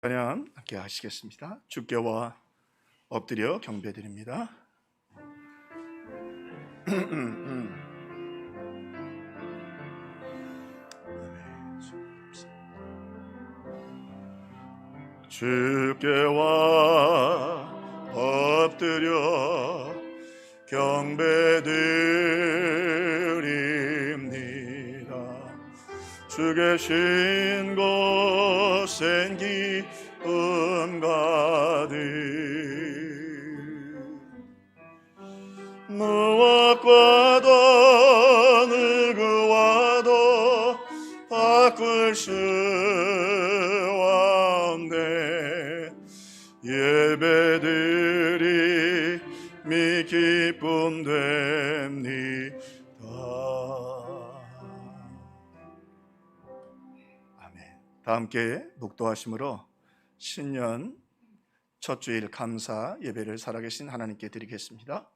찬양 함께 하시겠습니다. 주께와 엎드려 경배드립니다. 주께와 엎드려 경배드립니다. 주 계신 곳엔 기쁨 가득 무엇과도 누구와도 바꿀 수 없네. 예배드림이 기쁨 됩니다. 다 함께 묵도하심으로 신년 첫 주일 감사 예배를 살아계신 하나님께 드리겠습니다.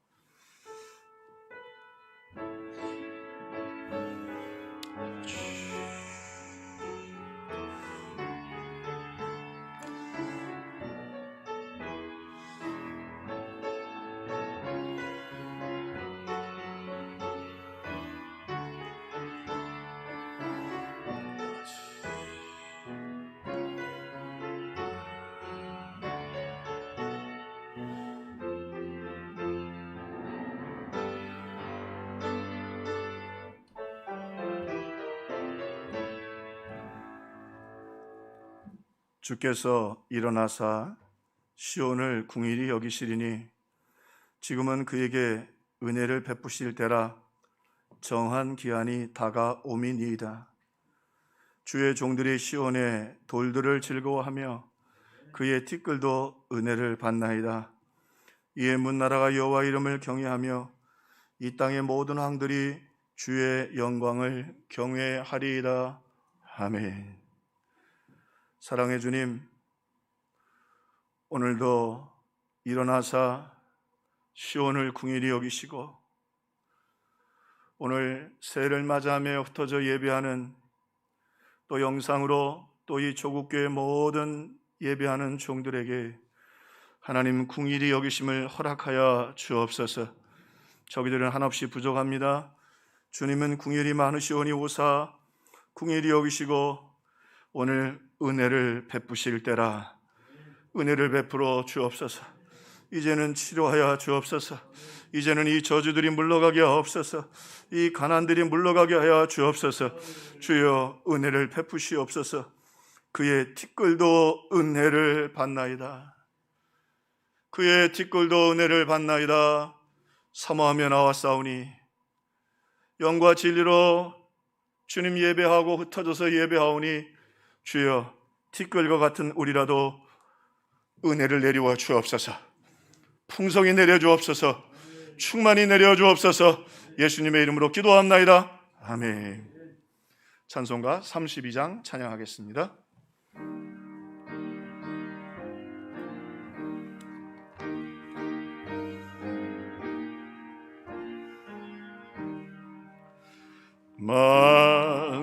주께서 일어나사 시온을 궁일이 여기시리니 지금은 그에게 은혜를 베푸실 때라. 정한 기한이 다가오미니이다. 주의 종들이 시온에 돌들을 즐거워하며 그의 티끌도 은혜를 받나이다. 이에 문나라가 여호와 이름을 경외하며 이 땅의 모든 왕들이 주의 영광을 경외하리이다. 아멘. 사랑의 주님, 오늘도 일어나사 시온을 궁일이 여기시고 오늘 새해를 맞이하며 흩어져 예배하는 또 영상으로 또 이 조국교회 모든 예배하는 종들에게 하나님 궁일이 여기심을 허락하여 주옵소서. 저희들은 한없이 부족합니다. 주님은 궁일이 많으시오니 오사 궁일이 여기시고 오늘 은혜를 베푸실 때라. 은혜를 베풀어 주옵소서. 이제는 치료하여 주옵소서. 이제는 이 저주들이 물러가게 하옵소서. 이 가난들이 물러가게 하여 주옵소서. 주여 은혜를 베푸시옵소서. 그의 티끌도 은혜를 받나이다. 그의 티끌도 은혜를 받나이다. 사모하며 나왔사오니 영과 진리로 주님 예배하고 흩어져서 예배하오니 주여 티끌과 같은 우리라도 은혜를 내려와 주옵소서. 풍성히 내려 주옵소서. 충만히 내려 주옵소서. 예수님의 이름으로 기도합나이다. 아멘. 찬송가 32장 찬양하겠습니다.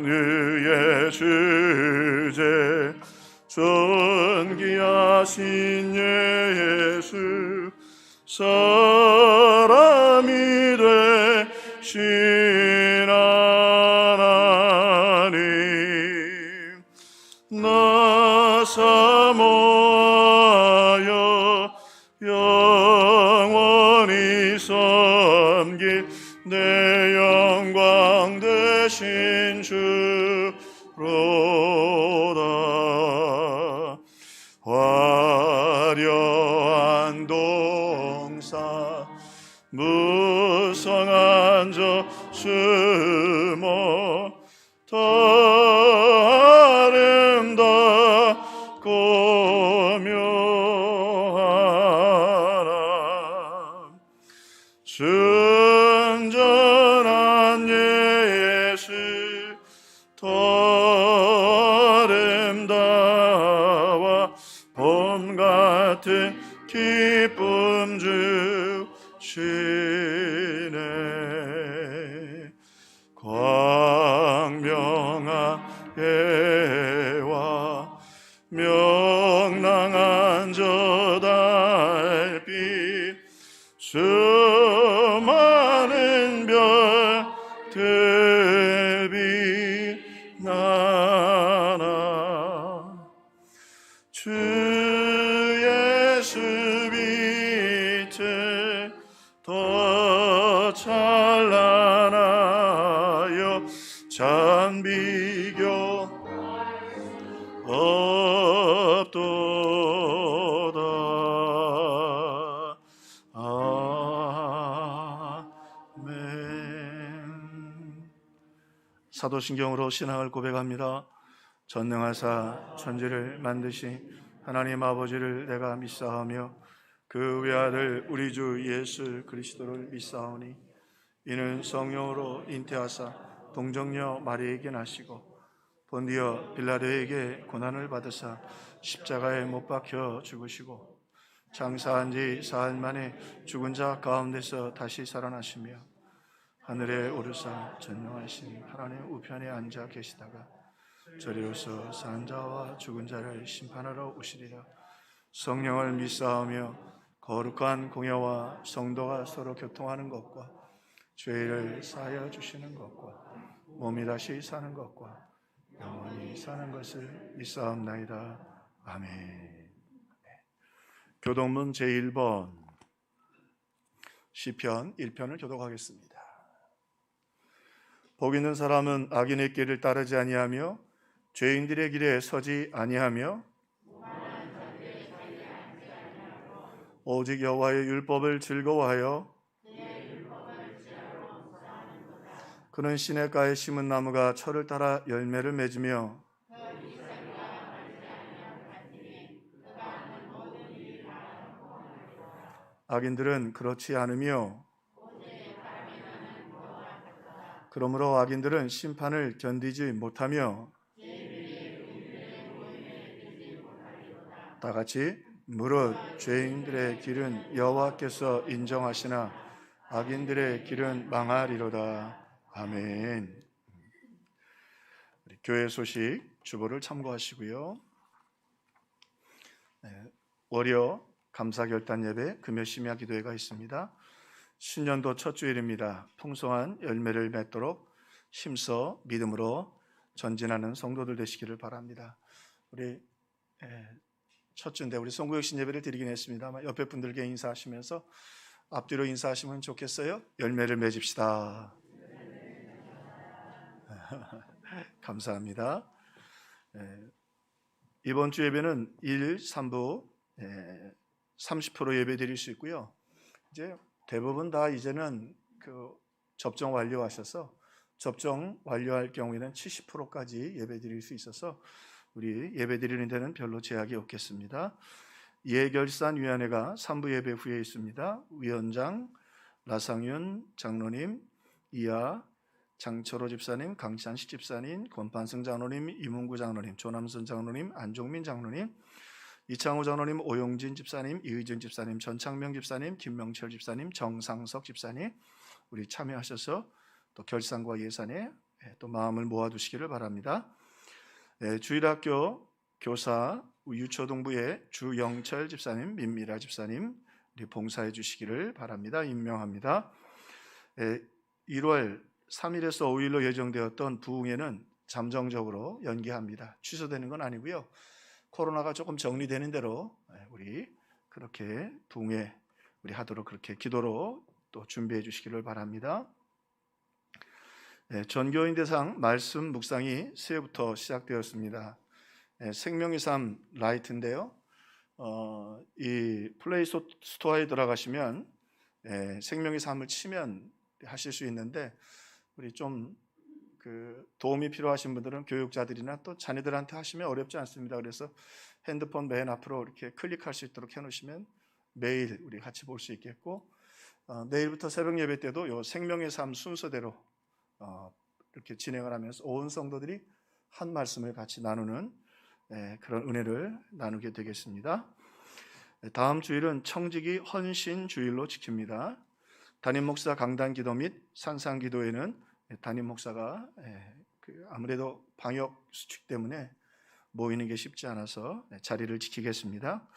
만유의 주제 존귀하신 예수 사람이 되신 하나님 나 사모하여 영원히 섬길 내 영광 되신 주로다. 화려한 동산 무성한 저 수모 더 아름답고 묘하라. 순전한 예수 더 아름다워 봄 같은 기쁨 주시네. 광명한 예와 명 저 달빛 수많은 별들 빛나나 주 예수 빛에 더 찬란하여 잔비교 없도다. 아멘. 사도신경으로 신앙을 고백합니다. 전능하사 천지를 만드신 하나님 아버지를 내가 믿사오며 그 외아들 우리 주 예수 그리스도를 믿사오니 이는 성령으로 잉태하사 동정녀 마리에게 나시고 본디어 빌라도에게 고난을 받으사 십자가에 못 박혀 죽으시고 장사한 지 사흘 만에 죽은 자 가운데서 다시 살아나시며 하늘에 오르사 전능하신 하나님 우편에 앉아 계시다가 저리로서 산 자와 죽은 자를 심판하러 오시리라. 성령을 믿사오며 거룩한 공회와 성도가 서로 교통하는 것과 죄를 사하여 주시는 것과 몸이 다시 사는 것과 영원히 사는 것을 믿사옵나이다. 아멘. 교독문 제1번 시편 1편을 교독하겠습니다. 복 있는 사람은 악인의 길을 따르지 아니하며 죄인들의 길에 서지 아니하며 오직 여호와의 율법을 즐거워하여 그는 시냇가에 심은 나무가 철을 따라 열매를 맺으며 악인들은 그렇지 않으며 그러므로 악인들은 심판을 견디지 못하며 다 같이 무릇 죄인들의 길은 여호와께서 인정하시나 악인들의 길은 망하리로다. 아멘. 우리 교회 소식 주보를 참고하시고요. 월요 감사결단 예배, 금요 심야 기도회가 있습니다. 신년도 첫 주일입니다. 풍성한 열매를 맺도록 힘써 믿음으로 전진하는 성도들 되시기를 바랍니다. 우리 첫 주인데 우리 송구역신 예배를 드리긴 했습니다만 옆에 분들께 인사하시면서 앞뒤로 인사하시면 좋겠어요. 열매를 맺읍시다. 감사합니다. 이번 주 예배는 1, 3부 30% 예배 드릴 수 있고요. 이제 대부분 다 이제는 그 접종 완료하셔서 접종 완료할 경우에는 70%까지 예배 드릴 수 있어서 우리 예배 드리는 데는 별로 제약이 없겠습니다. 예결산위원회가 3부 예배 후에 있습니다. 위원장 라상윤 장로님, 이하 장철호 집사님, 강찬식 집사님, 권판승 장로님, 이문구 장로님, 조남선 장로님, 안종민 장로님, 이창호 장로님, 오용진 집사님, 이의정 집사님, 전창명 집사님, 김명철 집사님, 정상석 집사님 우리 참여하셔서 또 결산과 예산에 또 마음을 모아두시기를 바랍니다. 주일학교 교사 유초동부의 주영철 집사님, 민미라 집사님 우리 봉사해 주시기를 바랍니다. 임명합니다. 1월 3일에서 5일로 예정되었던 부흥회는 잠정적으로 연기합니다. 취소되는 건 아니고요. 코로나가 조금 정리되는 대로 우리 그렇게 부흥회 우리 하도록 그렇게 기도로 또 준비해 주시기를 바랍니다. 전교인 대상 말씀 묵상이 새해부터 시작되었습니다. 생명의 삶 라이트인데요. 이 플레이 스토어에 들어가시면 생명의 삶을 치면 하실 수 있는데 우리 좀 그 도움이 필요하신 분들은 교육자들이나 또 자녀들한테 하시면 어렵지 않습니다. 그래서 핸드폰 맨 앞으로 이렇게 클릭할 수 있도록 해놓으시면 매일 우리 같이 볼 수 있겠고 내일부터 새벽 예배 때도 요 생명의 삶 순서대로 이렇게 진행을 하면서 온 성도들이 한 말씀을 같이 나누는 그런 은혜를 나누게 되겠습니다. 다음 주일은 청지기 헌신 주일로 지킵니다. 담임 목사 강단 기도 및 산상 기도회는 담임 목사가 아무래도 방역 수칙 때문에 모이는 게 쉽지 않아서 자리를 지키겠습니다.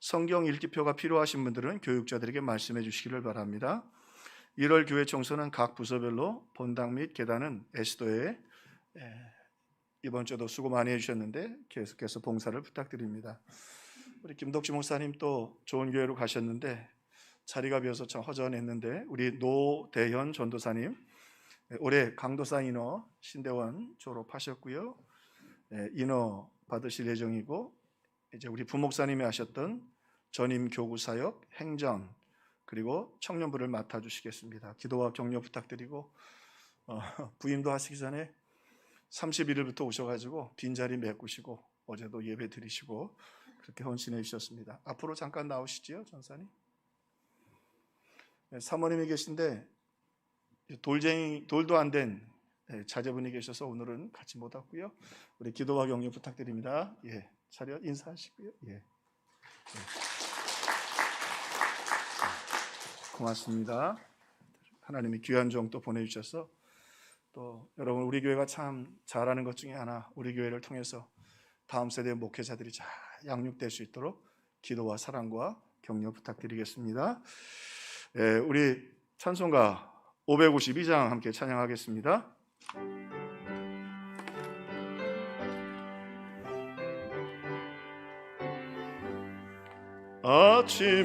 성경 읽기표가 필요하신 분들은 교육자들에게 말씀해 주시기를 바랍니다. 1월 교회 청소는 각 부서별로 본당 및 계단은 에스도에 이번 주도 수고 많이 해주셨는데 계속해서 봉사를 부탁드립니다. 우리 김덕지 목사님 또 좋은 교회로 가셨는데 자리가 비어서 참 허전했는데 우리 노대현 전도사님 올해 강도사 인어 신대원 졸업하셨고요. 인어 받으실 예정이고 이제 우리 부목사님이 하셨던 전임 교구 사역, 행전 그리고 청년부를 맡아주시겠습니다. 기도와 격려 부탁드리고 부임도 하시기 전에 31일부터 오셔가지고 빈자리 메꾸시고 어제도 예배 드리시고 그렇게 헌신해 주셨습니다. 앞으로 잠깐 나오시지요, 전사님? 사모님이 계신데 돌도 안 된 자제분이 계셔서 오늘은 같이 못 왔고요. 우리 기도와 격려 부탁드립니다. 차려 인사하시고요. 고맙습니다. 하나님이 귀한 종 또 보내주셔서 또 여러분 우리 교회가 참 잘하는 것 중에 하나 우리 교회를 통해서 다음 세대 목회자들이 잘 양육될 수 있도록 기도와 사랑과 격려 부탁드리겠습니다. 우리 찬송가 552장 함께 찬양하겠습니다.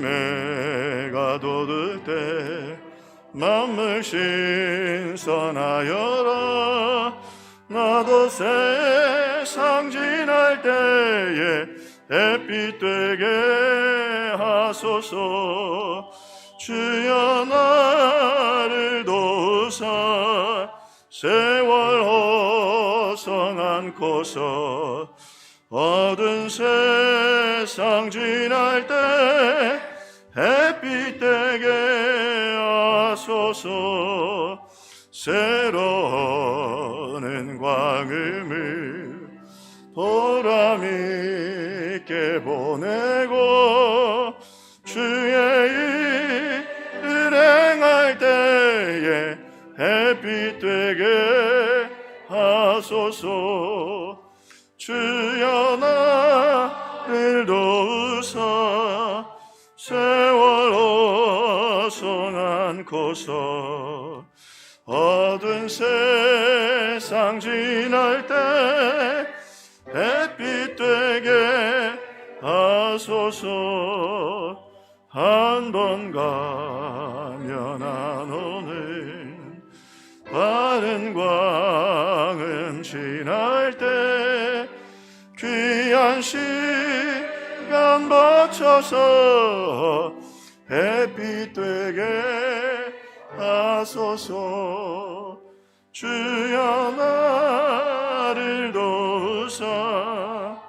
아침해가 돋을 때 맘을 신선하여라. 나도 세상 지날 때에 햇빛 되게 하소서. 주여 나를 도우사 세월 허성않고서 어두운 세상 지날 때 햇빛 되게 하소서. 새로운 광음을 보람있게 보내고 주의 일을 행할 때에 햇빛 되게 하소서. 주여 나를 도우사 세월 허성않고서 어두운 세상 지날 때 햇빛 되게 하소서. 한 번 가면 안 오는 바른 광음 지날 때 귀한 시간 바쳐서 햇빛 되게 하소서. 주여 나를 도우사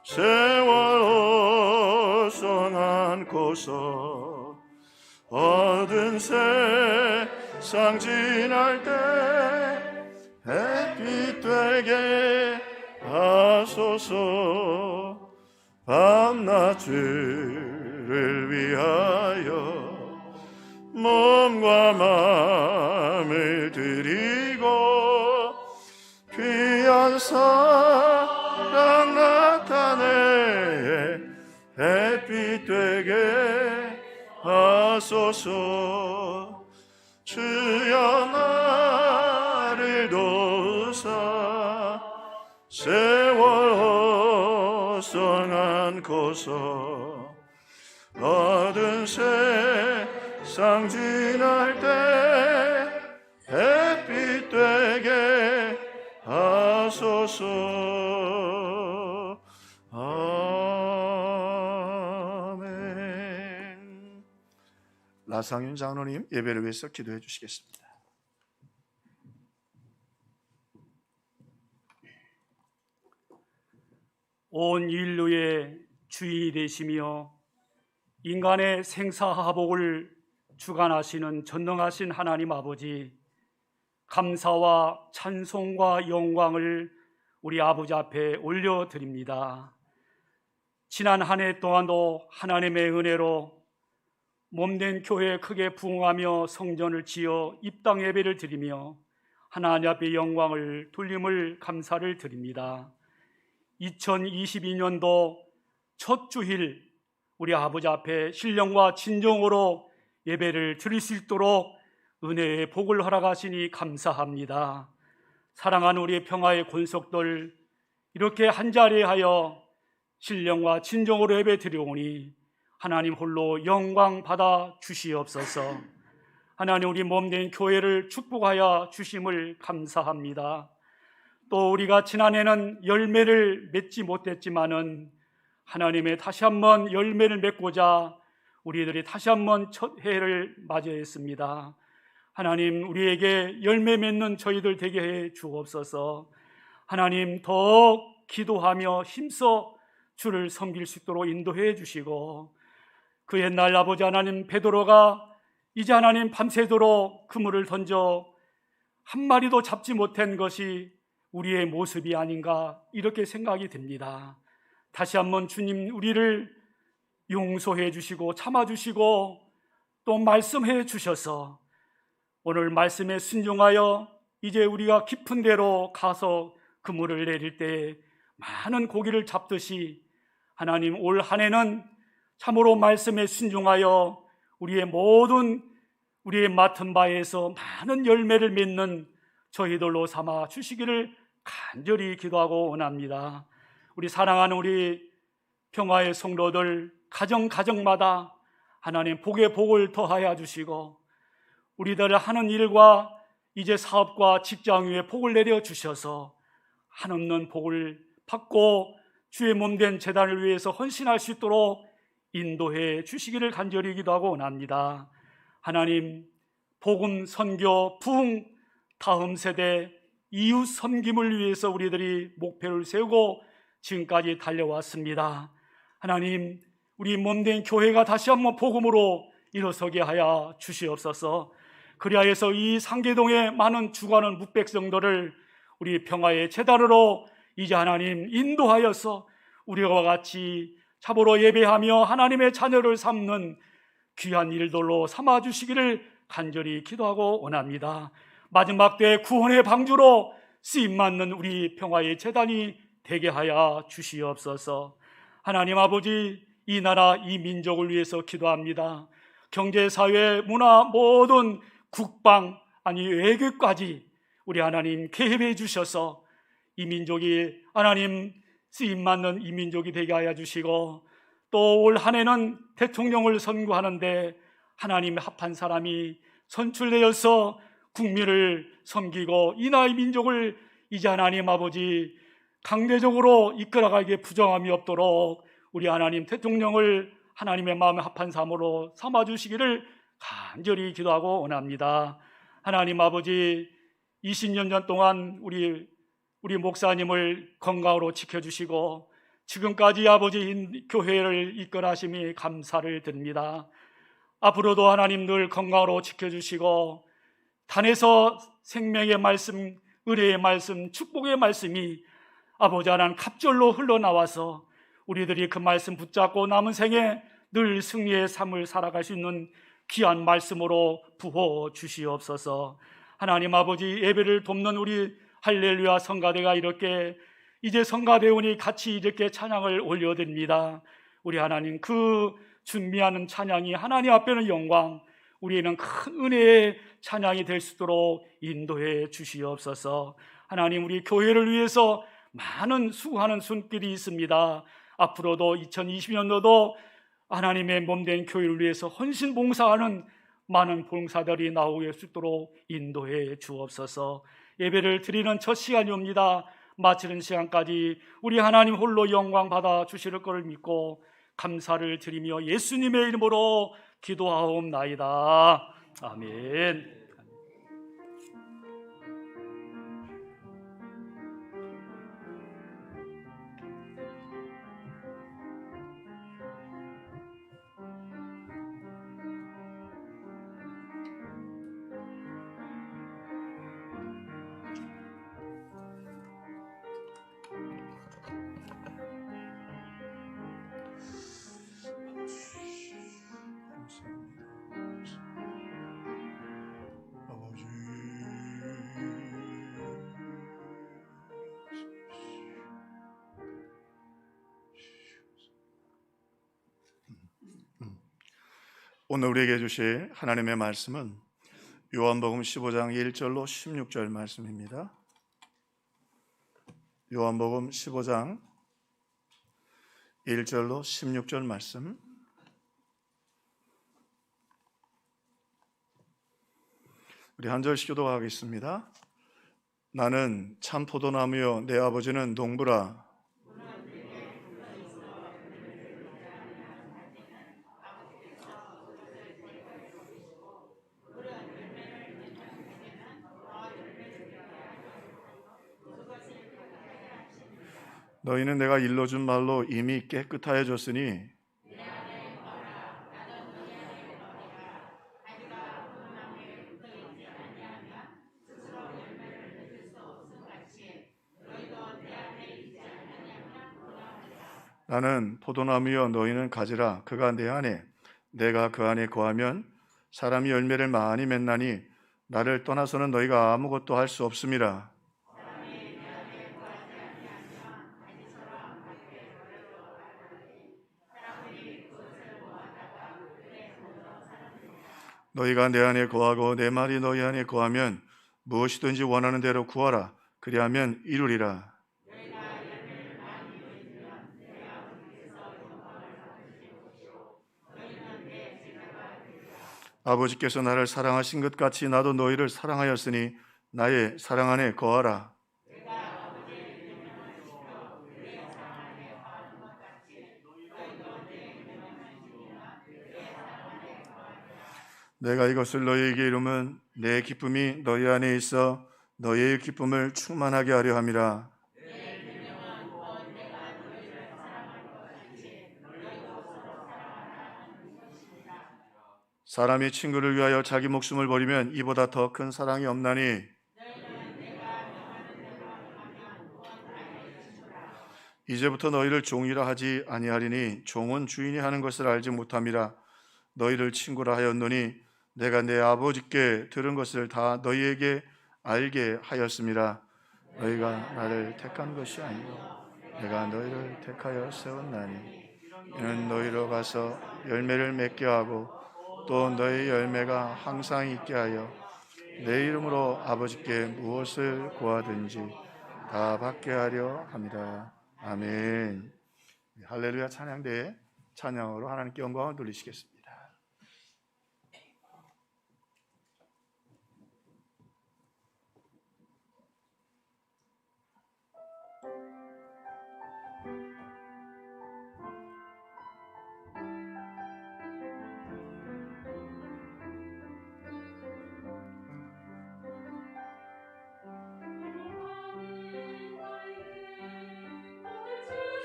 세월 허성않고서 어두운 세상 지날 때 햇빛 되게 하소서. 밤낮을 위하여 몸과 마음을 드리고 귀한 사랑 나타내 햇빛 되게 하소서. 주여 나를 도우사 세월 허성않고서 어두운 세상 지날 때 햇빛 되게 하소서. 아멘. 라상윤 장로님 예배를 위해서 기도해 주시겠습니다. 온 인류의 주인이 되시며 인간의 생사화복을 주관하시는 전능하신 하나님 아버지, 감사와 찬송과 영광을 우리 아버지 앞에 올려드립니다. 지난 한 해 동안도 하나님의 은혜로 몸된 교회에 크게 부흥하며 성전을 지어 입당 예배를 드리며 하나님 앞에 영광을 돌림을 감사를 드립니다. 2022년도 첫 주일 우리 아버지 앞에 신령과 진정으로 예배를 드릴 수 있도록 은혜의 복을 허락하시니 감사합니다. 사랑하는 우리 평화의 권속들, 이렇게 한자리에 하여 신령과 진정으로 예배 드리오니 하나님 홀로 영광 받아 주시옵소서. 하나님, 우리 몸된 교회를 축복하여 주심을 감사합니다. 또 우리가 지난해는 열매를 맺지 못했지만은 하나님의 다시 한번 열매를 맺고자 우리들이 다시 한번 첫 해를 맞이했습니다. 하나님, 우리에게 열매 맺는 저희들 되게 해 주옵소서. 하나님, 더욱 기도하며 힘써 주를 섬길 수 있도록 인도해 주시고, 그 옛날 아버지 하나님 베드로가 이제 하나님 밤새도록 그물을 던져 한 마리도 잡지 못한 것이 우리의 모습이 아닌가, 이렇게 생각이 듭니다. 다시 한번 주님, 우리를 용서해 주시고 참아 주시고 또 말씀해 주셔서 오늘 말씀에 순종하여 이제 우리가 깊은 데로 가서 그물을 내릴 때 많은 고기를 잡듯이 하나님, 올 한 해는 참으로 말씀에 순종하여 우리의 맡은 바에서 많은 열매를 맺는 저희들로 삼아 주시기를 간절히 기도하고 원합니다. 우리 사랑하는 우리 평화의 성도들, 가정마다 하나님 복의 복을 더하여 주시고 우리들 하는 일과 이제 사업과 직장 위에 복을 내려 주셔서 한없는 복을 받고 주의 몸된 제단을 위해서 헌신할 수 있도록 인도해 주시기를 간절히 기도하고 원합니다. 하나님, 복음 선교 부흥 다음 세대 이웃 섬김을 위해서 우리들이 목표를 세우고 지금까지 달려왔습니다. 하나님, 우리 몸된 교회가 다시 한번 복음으로 일어서게 하여 주시옵소서. 그리하여서 이 상계동의 많은 죽어가는 묵백성들을 우리 평화의 제단으로 이제 하나님 인도하여서 우리와 같이 참으로 예배하며 하나님의 자녀를 삼는 귀한 일들로 삼아주시기를 간절히 기도하고 원합니다. 마지막 때 구원의 방주로 쓰임맞는 우리 평화의 제단이 되게 하여 주시옵소서. 하나님 아버지, 이 나라 이 민족을 위해서 기도합니다. 경제, 사회, 문화, 모든 국방, 아니 외교까지 우리 하나님 개입해 주셔서 이 민족이 하나님 쓰임맞는 이 민족이 되게 하여 주시고, 또 올 한 해는 대통령을 선거하는데 하나님 합한 사람이 선출되어서 국민을 섬기고 이 나라의 민족을 이제 하나님 아버지 강대적으로 이끌어가기에 부정함이 없도록 우리 하나님 대통령을 하나님의 마음에 합한 사람으로 삼아주시기를 간절히 기도하고 원합니다. 하나님 아버지, 20년 전 동안 우리 목사님을 건강으로 지켜주시고 지금까지 아버지 교회를 이끌어 하심이 감사를 드립니다. 앞으로도 하나님 늘 건강으로 지켜주시고 단에서 생명의 말씀, 은혜의 말씀, 축복의 말씀이 아버지 하나님 갑절로 흘러나와서 우리들이 그 말씀 붙잡고 남은 생에 늘 승리의 삶을 살아갈 수 있는 귀한 말씀으로 부어 주시옵소서. 하나님 아버지, 예배를 돕는 우리 할렐루야 성가대가 이렇게 이제 성가대원이 같이 이렇게 찬양을 올려드립니다. 우리 하나님, 그 준비하는 찬양이 하나님 앞에는 영광, 우리에는 큰 은혜의 찬양이 될 수 있도록 인도해 주시옵소서. 하나님, 우리 교회를 위해서 많은 수고하는 손길이 있습니다. 앞으로도 2020년도도 하나님의 몸된 교회를 위해서 헌신 봉사하는 많은 봉사들이 나오게 수 있도록 인도해 주옵소서. 예배를 드리는 첫 시간이 옵니다. 마치는 시간까지 우리 하나님 홀로 영광 받아 주실 것을 믿고 감사를 드리며 예수님의 이름으로 기도하옵나이다. 아멘. 오늘 우리에게 주실 하나님의 말씀은 요한복음 15장 1절로 16절 말씀입니다. 요한복음 15장 1절로 16절 말씀. 우리 한 절씩 교독하겠습니다. 나는 참 포도나무요 내 아버지는 농부라. 너희는 내가 일러준 말로 이미 깨끗하여졌으니 나는 포도나무여 너희는 가지라. 그가 내 안에 내가 그 안에 거하면 사람이 열매를 많이 맺나니 나를 떠나서는 너희가 아무것도 할 수 없음이라. 너희가 내 안에 거하고 내 말이 너희 안에 거하면 무엇이든지 원하는 대로 구하라. 그리하면 이루리라. 아버지께서 나를 사랑하신 것 같이 나도 너희를 사랑하였으니 나의 사랑 안에 거하라. 내가 이것을 너희에게 이루면 내 기쁨이 너희 안에 있어 너희의 기쁨을 충만하게 하려 함이라. 사람이 친구를 위하여 자기 목숨을 버리면 이보다 더 큰 사랑이 없나니 이제부터 너희를 종이라 하지 아니하리니 종은 주인이 하는 것을 알지 못함이라. 너희를 친구라 하였노니 내가 내 아버지께 들은 것을 다 너희에게 알게 하였음이라. 너희가 나를 택한 것이 아니고 내가 너희를 택하여 세웠나니 이는 너희로 가서 열매를 맺게 하고 또 너희 열매가 항상 있게 하여 내 이름으로 아버지께 무엇을 구하든지 다 받게 하려 함이라. 아멘. 할렐루야. 찬양대에 찬양으로 하나님께 영광을 돌리시겠습니다.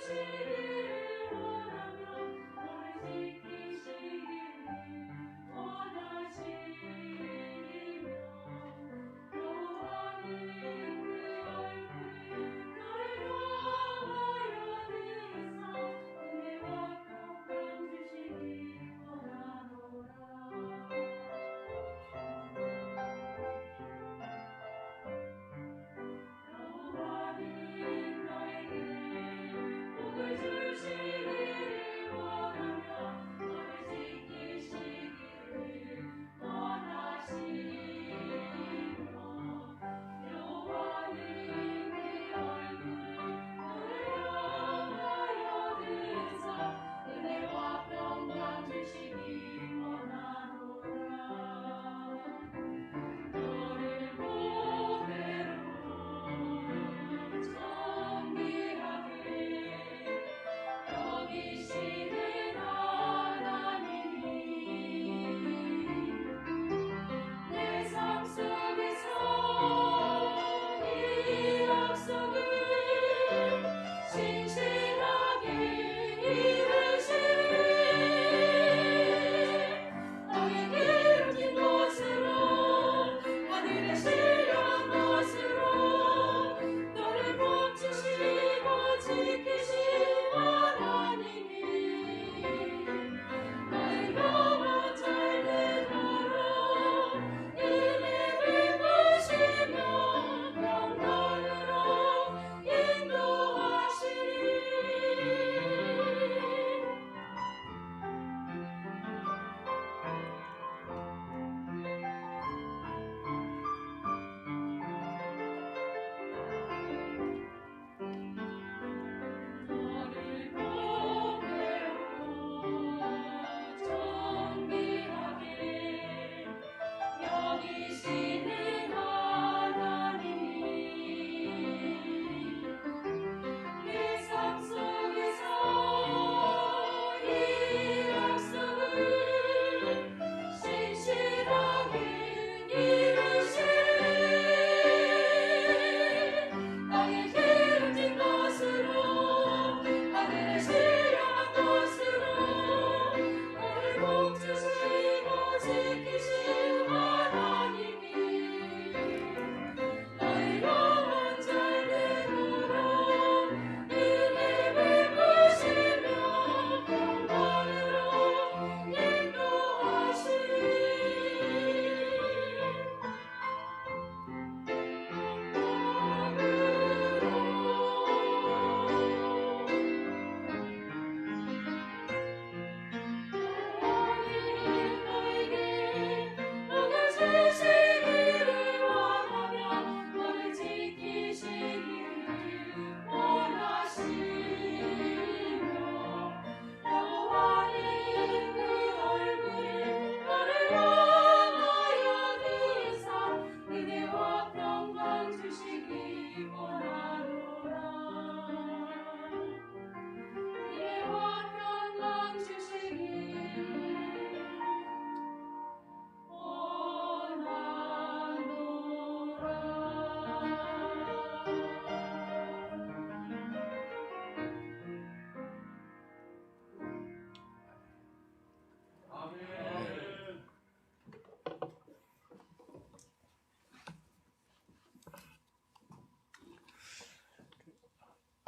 주시기를 원하며 너를 지키시기를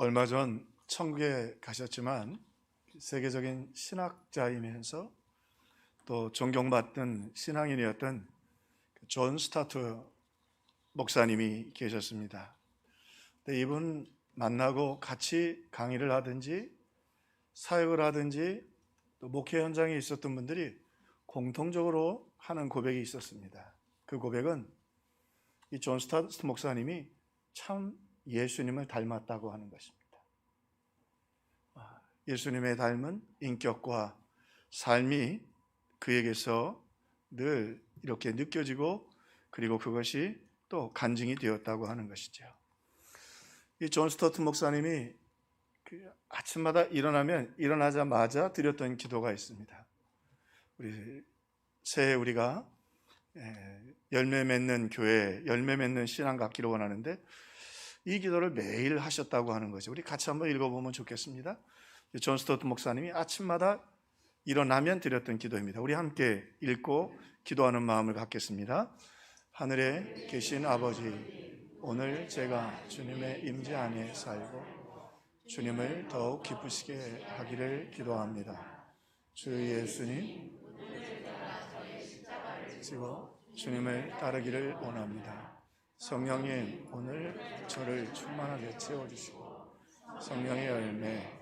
얼마 전 천국에 가셨지만 세계적인 신학자이면서 또 존경받던 신앙인이었던 존 스타트 목사님이 계셨습니다. 근데 이분 만나고 같이 강의를 하든지 사역을 하든지 또 목회 현장에 있었던 분들이 공통적으로 하는 고백이 있었습니다. 그 고백은 이 존 스타트 목사님이 참 예수님을 닮았다고 하는 것입니다. 예수님의 닮은 인격과 삶이 그에게서 늘 이렇게 느껴지고 그리고 그것이 또 간증이 되었다고 하는 것이죠. 이 존 스타트 목사님이 아침마다 일어나자마자 드렸던 기도가 있습니다. 새해 우리가 열매 맺는 교회, 열매 맺는 신앙 갖기를 원하는데 이 기도를 매일 하셨다고 하는 거죠. 우리 같이 한번 읽어보면 좋겠습니다. 존 스타트 목사님이 아침마다 일어나면 드렸던 기도입니다. 우리 함께 읽고 기도하는 마음을 갖겠습니다. 하늘에 계신 아버지, 오늘 제가 주님의 임재 안에 살고 주님을 더욱 기쁘시게 하기를 기도합니다. 주 예수님, 지고 주님을 따르기를 원합니다. 성령님, 오늘 저를 충만하게 채워주시고 성령의 열매,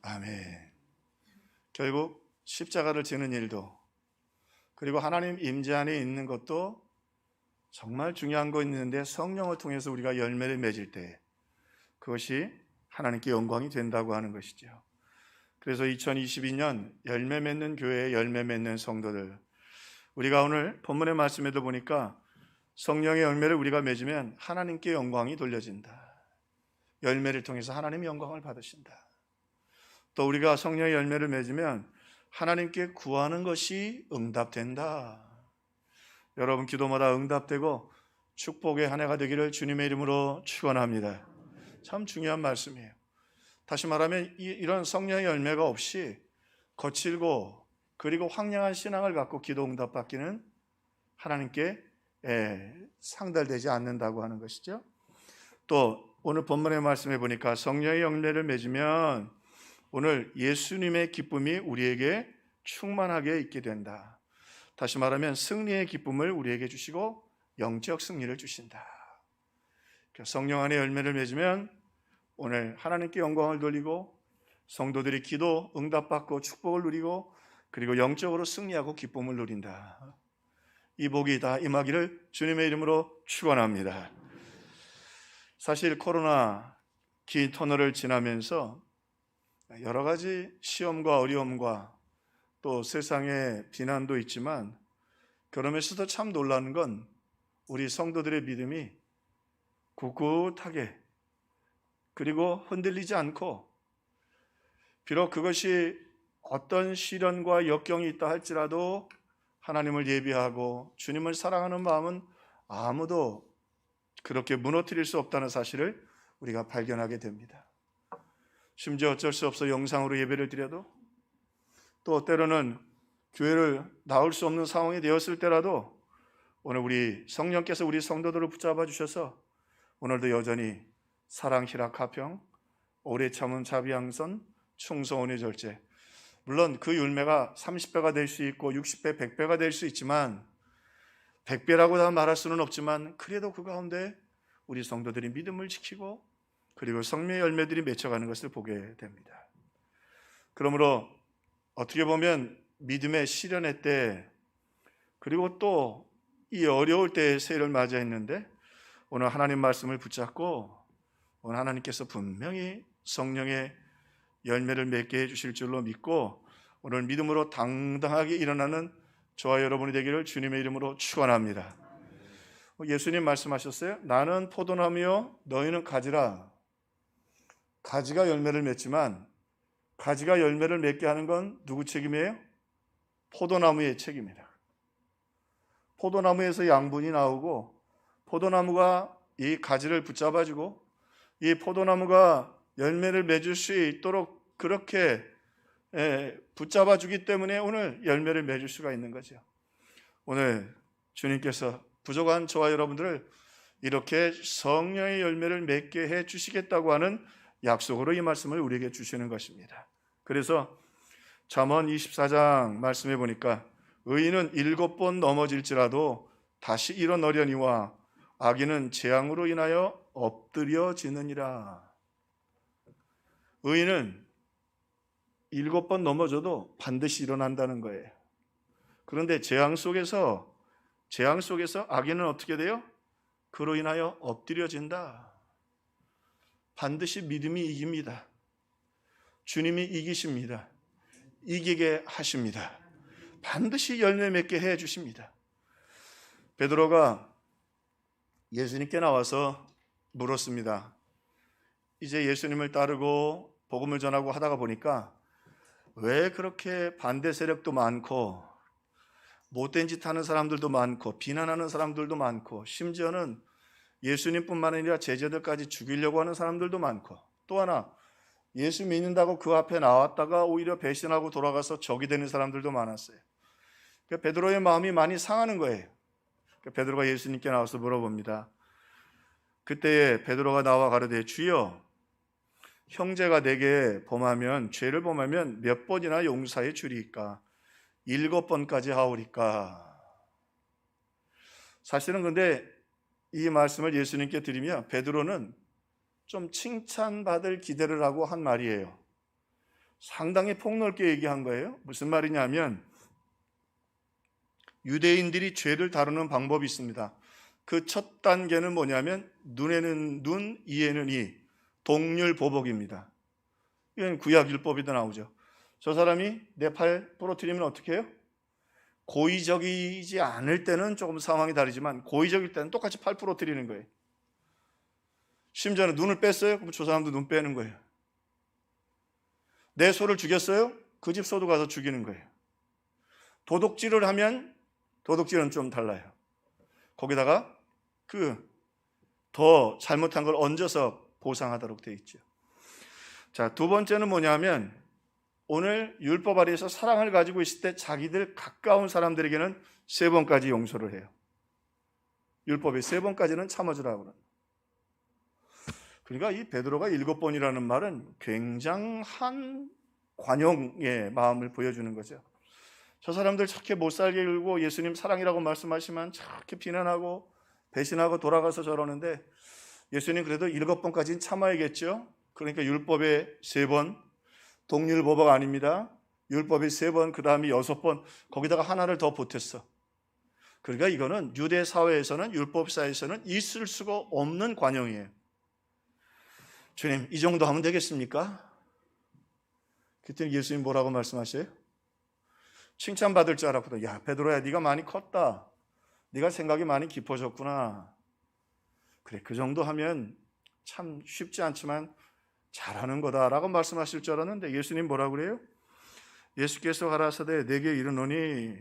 아멘. 결국 십자가를 지는 일도 그리고 하나님 임재 안에 있는 것도 정말 중요한 거 있는데 성령을 통해서 우리가 열매를 맺을 때 그것이 하나님께 영광이 된다고 하는 것이죠. 그래서 2022년 열매 맺는 교회에 열매 맺는 성도들, 우리가 오늘 본문의 말씀에도 보니까 성령의 열매를 우리가 맺으면 하나님께 영광이 돌려진다. 열매를 통해서 하나님의 영광을 받으신다. 또 우리가 성령의 열매를 맺으면 하나님께 구하는 것이 응답된다. 여러분 기도마다 응답되고 축복의 한 해가 되기를 주님의 이름으로 축원합니다. 참 중요한 말씀이에요. 다시 말하면 이런 성령의 열매가 없이 거칠고 그리고 황량한 신앙을 갖고 기도 응답 받기는 하나님께 상달되지 않는다고 하는 것이죠. 또 오늘 본문의 말씀에 보니까 성령의 열매를 맺으면 오늘 예수님의 기쁨이 우리에게 충만하게 있게 된다. 다시 말하면 승리의 기쁨을 우리에게 주시고 영적 승리를 주신다. 성령 안에 열매를 맺으면 오늘 하나님께 영광을 돌리고 성도들이 기도 응답받고 축복을 누리고 그리고 영적으로 승리하고 기쁨을 누린다. 이 복이 다 임하기를 주님의 이름으로 축원합니다. 사실 코로나 긴 터널을 지나면서 여러 가지 시험과 어려움과 또 세상의 비난도 있지만 그러면서도 참 놀라는 건 우리 성도들의 믿음이 굳굳하게 그리고 흔들리지 않고 비록 그것이 어떤 시련과 역경이 있다 할지라도 하나님을 예비하고 주님을 사랑하는 마음은 아무도 그렇게 무너뜨릴 수 없다는 사실을 우리가 발견하게 됩니다. 심지어 어쩔 수 없어 영상으로 예배를 드려도 또 때로는 교회를 나올 수 없는 상황이 되었을 때라도 오늘 우리 성령께서 우리 성도들을 붙잡아 주셔서 오늘도 여전히 사랑, 희락, 화평, 오래 참은 자비양선, 충성원의 절제, 물론 그 열매가 30배가 될 수 있고 60배, 100배가 될 수 있지만 100배라고 다 말할 수는 없지만 그래도 그 가운데 우리 성도들이 믿음을 지키고 그리고 성령의 열매들이 맺혀가는 것을 보게 됩니다. 그러므로 어떻게 보면 믿음의 시련의 때 그리고 또 이 어려울 때의 새해를 맞이했는데 오늘 하나님 말씀을 붙잡고 오늘 하나님께서 분명히 성령의 열매를 맺게 해주실 줄로 믿고 오늘 믿음으로 당당하게 일어나는 저와 여러분이 되기를 주님의 이름으로 축원합니다. 예수님 말씀하셨어요. 나는 포도나무요 너희는 가지라. 가지가 열매를 맺지만 가지가 열매를 맺게 하는 건 누구 책임이에요? 포도나무의 책임이다. 포도나무에서 양분이 나오고 포도나무가 이 가지를 붙잡아주고 이 포도나무가 열매를 맺을 수 있도록 그렇게 붙잡아 주기 때문에 오늘 열매를 맺을 수가 있는 거죠. 오늘 주님께서 부족한 저와 여러분들을 이렇게 성령의 열매를 맺게 해 주시겠다고 하는 약속으로 이 말씀을 우리에게 주시는 것입니다. 그래서 잠언 24장 말씀해 보니까 의인은 7번 넘어질지라도 다시 일어나려니와 악인은 재앙으로 인하여 엎드려지느니라. 의인은 7번 넘어져도 반드시 일어난다는 거예요. 그런데 재앙 속에서 악인은 어떻게 돼요? 그로 인하여 엎드려진다. 반드시 믿음이 이깁니다. 주님이 이기십니다. 이기게 하십니다. 반드시 열매 맺게 해 주십니다. 베드로가 예수님께 나와서 물었습니다. 이제 예수님을 따르고 복음을 전하고 하다가 보니까 왜 그렇게 반대 세력도 많고 못된 짓 하는 사람들도 많고 비난하는 사람들도 많고 심지어는 예수님뿐만 아니라 제자들까지 죽이려고 하는 사람들도 많고 또 하나 예수 믿는다고 그 앞에 나왔다가 오히려 배신하고 돌아가서 적이 되는 사람들도 많았어요. 그러니까 베드로의 마음이 많이 상하는 거예요. 그러니까 베드로가 예수님께 나와서 물어봅니다. 그때에 베드로가 나와 가로되 주여 형제가 내게 죄를 범하면 몇 번이나 용서해 주리이까? 7번까지 하오리까? 사실은 근데 이 말씀을 예수님께 드리면 베드로는 좀 칭찬받을 기대를 하고 한 말이에요. 상당히 폭넓게 얘기한 거예요. 무슨 말이냐면 유대인들이 죄를 다루는 방법이 있습니다. 그 첫 단계는 뭐냐면 눈에는 눈, 이에는 이, 동률보복입니다. 이건 구약율법에도 나오죠. 저 사람이 내 팔 부러뜨리면 어떻게 해요? 고의적이지 않을 때는 조금 상황이 다르지만 고의적일 때는 똑같이 팔 부러뜨리는 거예요. 심지어는 눈을 뺐어요? 그럼 저 사람도 눈 빼는 거예요. 내 소를 죽였어요? 그 집 소도 가서 죽이는 거예요. 도둑질을 하면 도둑질은 좀 달라요. 거기다가 더 잘못한 걸 얹어서 보상하도록 되어 있죠. 자, 두 번째는 뭐냐면 오늘 율법 아래에서 사랑을 가지고 있을 때 자기들 가까운 사람들에게는 3번까지 용서를 해요. 율법에 3번까지는 참아주라고 그래요. 그러니까 이 베드로가 7번이라는 말은 굉장한 관용의 마음을 보여주는 거죠. 저 사람들 저렇게 못 살게 굴고 예수님 사랑이라고 말씀하시면 저렇게 비난하고 배신하고 돌아가서 저러는데 예수님 그래도 7번까지는 참아야겠죠. 그러니까 율법에 3번, 동률보복 아닙니다. 율법에 3번, 그 다음에 6번, 거기다가 하나를 더 보탰어. 그러니까 이거는 유대 사회에서는, 율법사에서는 있을 수가 없는 관용이에요. 주님, 이 정도 하면 되겠습니까? 그때 예수님 뭐라고 말씀하셔요? 칭찬받을 줄 알았거든. 야, 베드로야, 네가 많이 컸다. 네가 생각이 많이 깊어졌구나. 그래, 그 정도 하면 참 쉽지 않지만 잘하는 거다라고 말씀하실 줄 알았는데 예수님 뭐라고 그래요? 예수께서 가라사대 내게 이르노니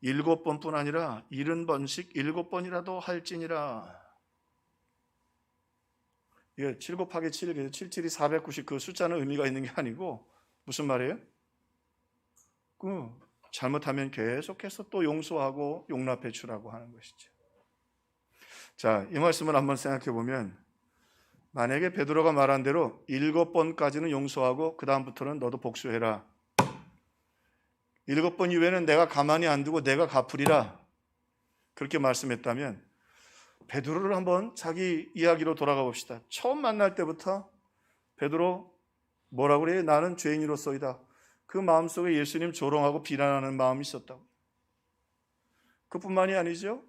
7번뿐 아니라 70번씩 7번이라도 할지니라. 이게 7 곱하기 7, 77이 490, 그 숫자는 의미가 있는 게 아니고 무슨 말이에요? 잘못하면 계속해서 또 용서하고 용납해 주라고 하는 것이죠. 자, 이 말씀을 한번 생각해 보면 만약에 베드로가 말한 대로 7번까지는 용서하고 그 다음부터는 너도 복수해라. 7번 이후에는 내가 가만히 안 두고 내가 갚으리라. 그렇게 말씀했다면 베드로를 한번 자기 이야기로 돌아가 봅시다. 처음 만날 때부터 베드로 뭐라고 그래요? 나는 죄인으로서이다. 그 마음속에 예수님 조롱하고 비난하는 마음이 있었다고. 그뿐만이 아니죠.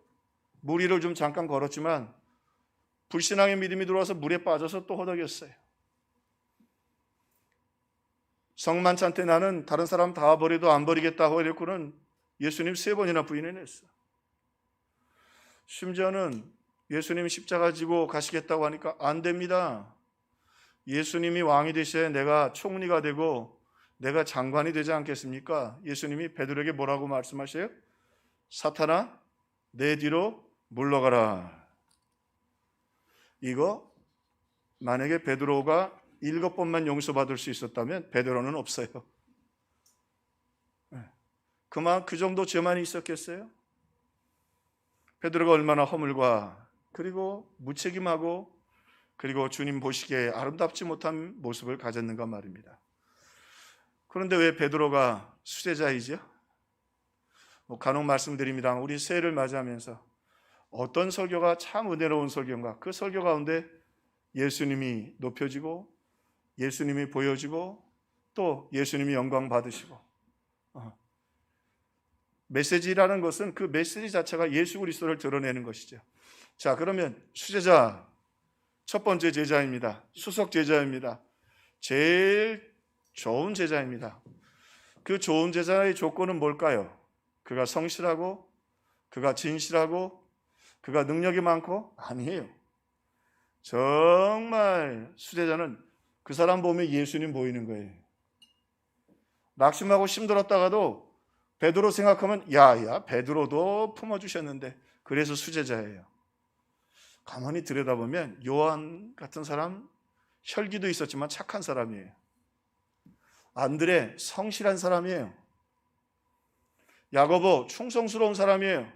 물 위를 좀 잠깐 걸었지만 불신앙의 믿음이 들어와서 물에 빠져서 또 허덕였어요. 성만찬 때 나는 다른 사람 다 버려도 안 버리겠다고 이랬고는 예수님 3번이나 부인해냈어. 심지어는 예수님이 십자가 지고 가시겠다고 하니까 안 됩니다. 예수님이 왕이 되셔야 내가 총리가 되고 내가 장관이 되지 않겠습니까? 예수님이 베드로에게 뭐라고 말씀하셔요? 사탄아, 내 뒤로 물러가라. 이거 만약에 베드로가 7번만 용서받을 수 있었다면 베드로는 없어요. 그 정도 죄만이 있었겠어요? 베드로가 얼마나 허물과 그리고 무책임하고 그리고 주님 보시기에 아름답지 못한 모습을 가졌는가 말입니다. 그런데 왜 베드로가 수제자이죠? 간혹 말씀드립니다. 우리 새해를 맞이하면서 어떤 설교가 참 은혜로운 설교인가, 그 설교 가운데 예수님이 높여지고 예수님이 보여지고 또 예수님이 영광 받으시고, 메시지라는 것은 그 메시지 자체가 예수 그리스도를 드러내는 것이죠. 자, 그러면 수제자 첫 번째 제자입니다. 수석 제자입니다. 제일 좋은 제자입니다. 그 좋은 제자의 조건은 뭘까요? 그가 성실하고 그가 진실하고 그가 능력이 많고? 아니에요. 정말 수제자는 그 사람 보면 예수님 보이는 거예요. 낙심하고 힘들었다가도 베드로 생각하면 야 베드로도 품어주셨는데 그래서 수제자예요. 가만히 들여다보면 요한 같은 사람 혈기도 있었지만 착한 사람이에요. 안드레 성실한 사람이에요. 야고보 충성스러운 사람이에요.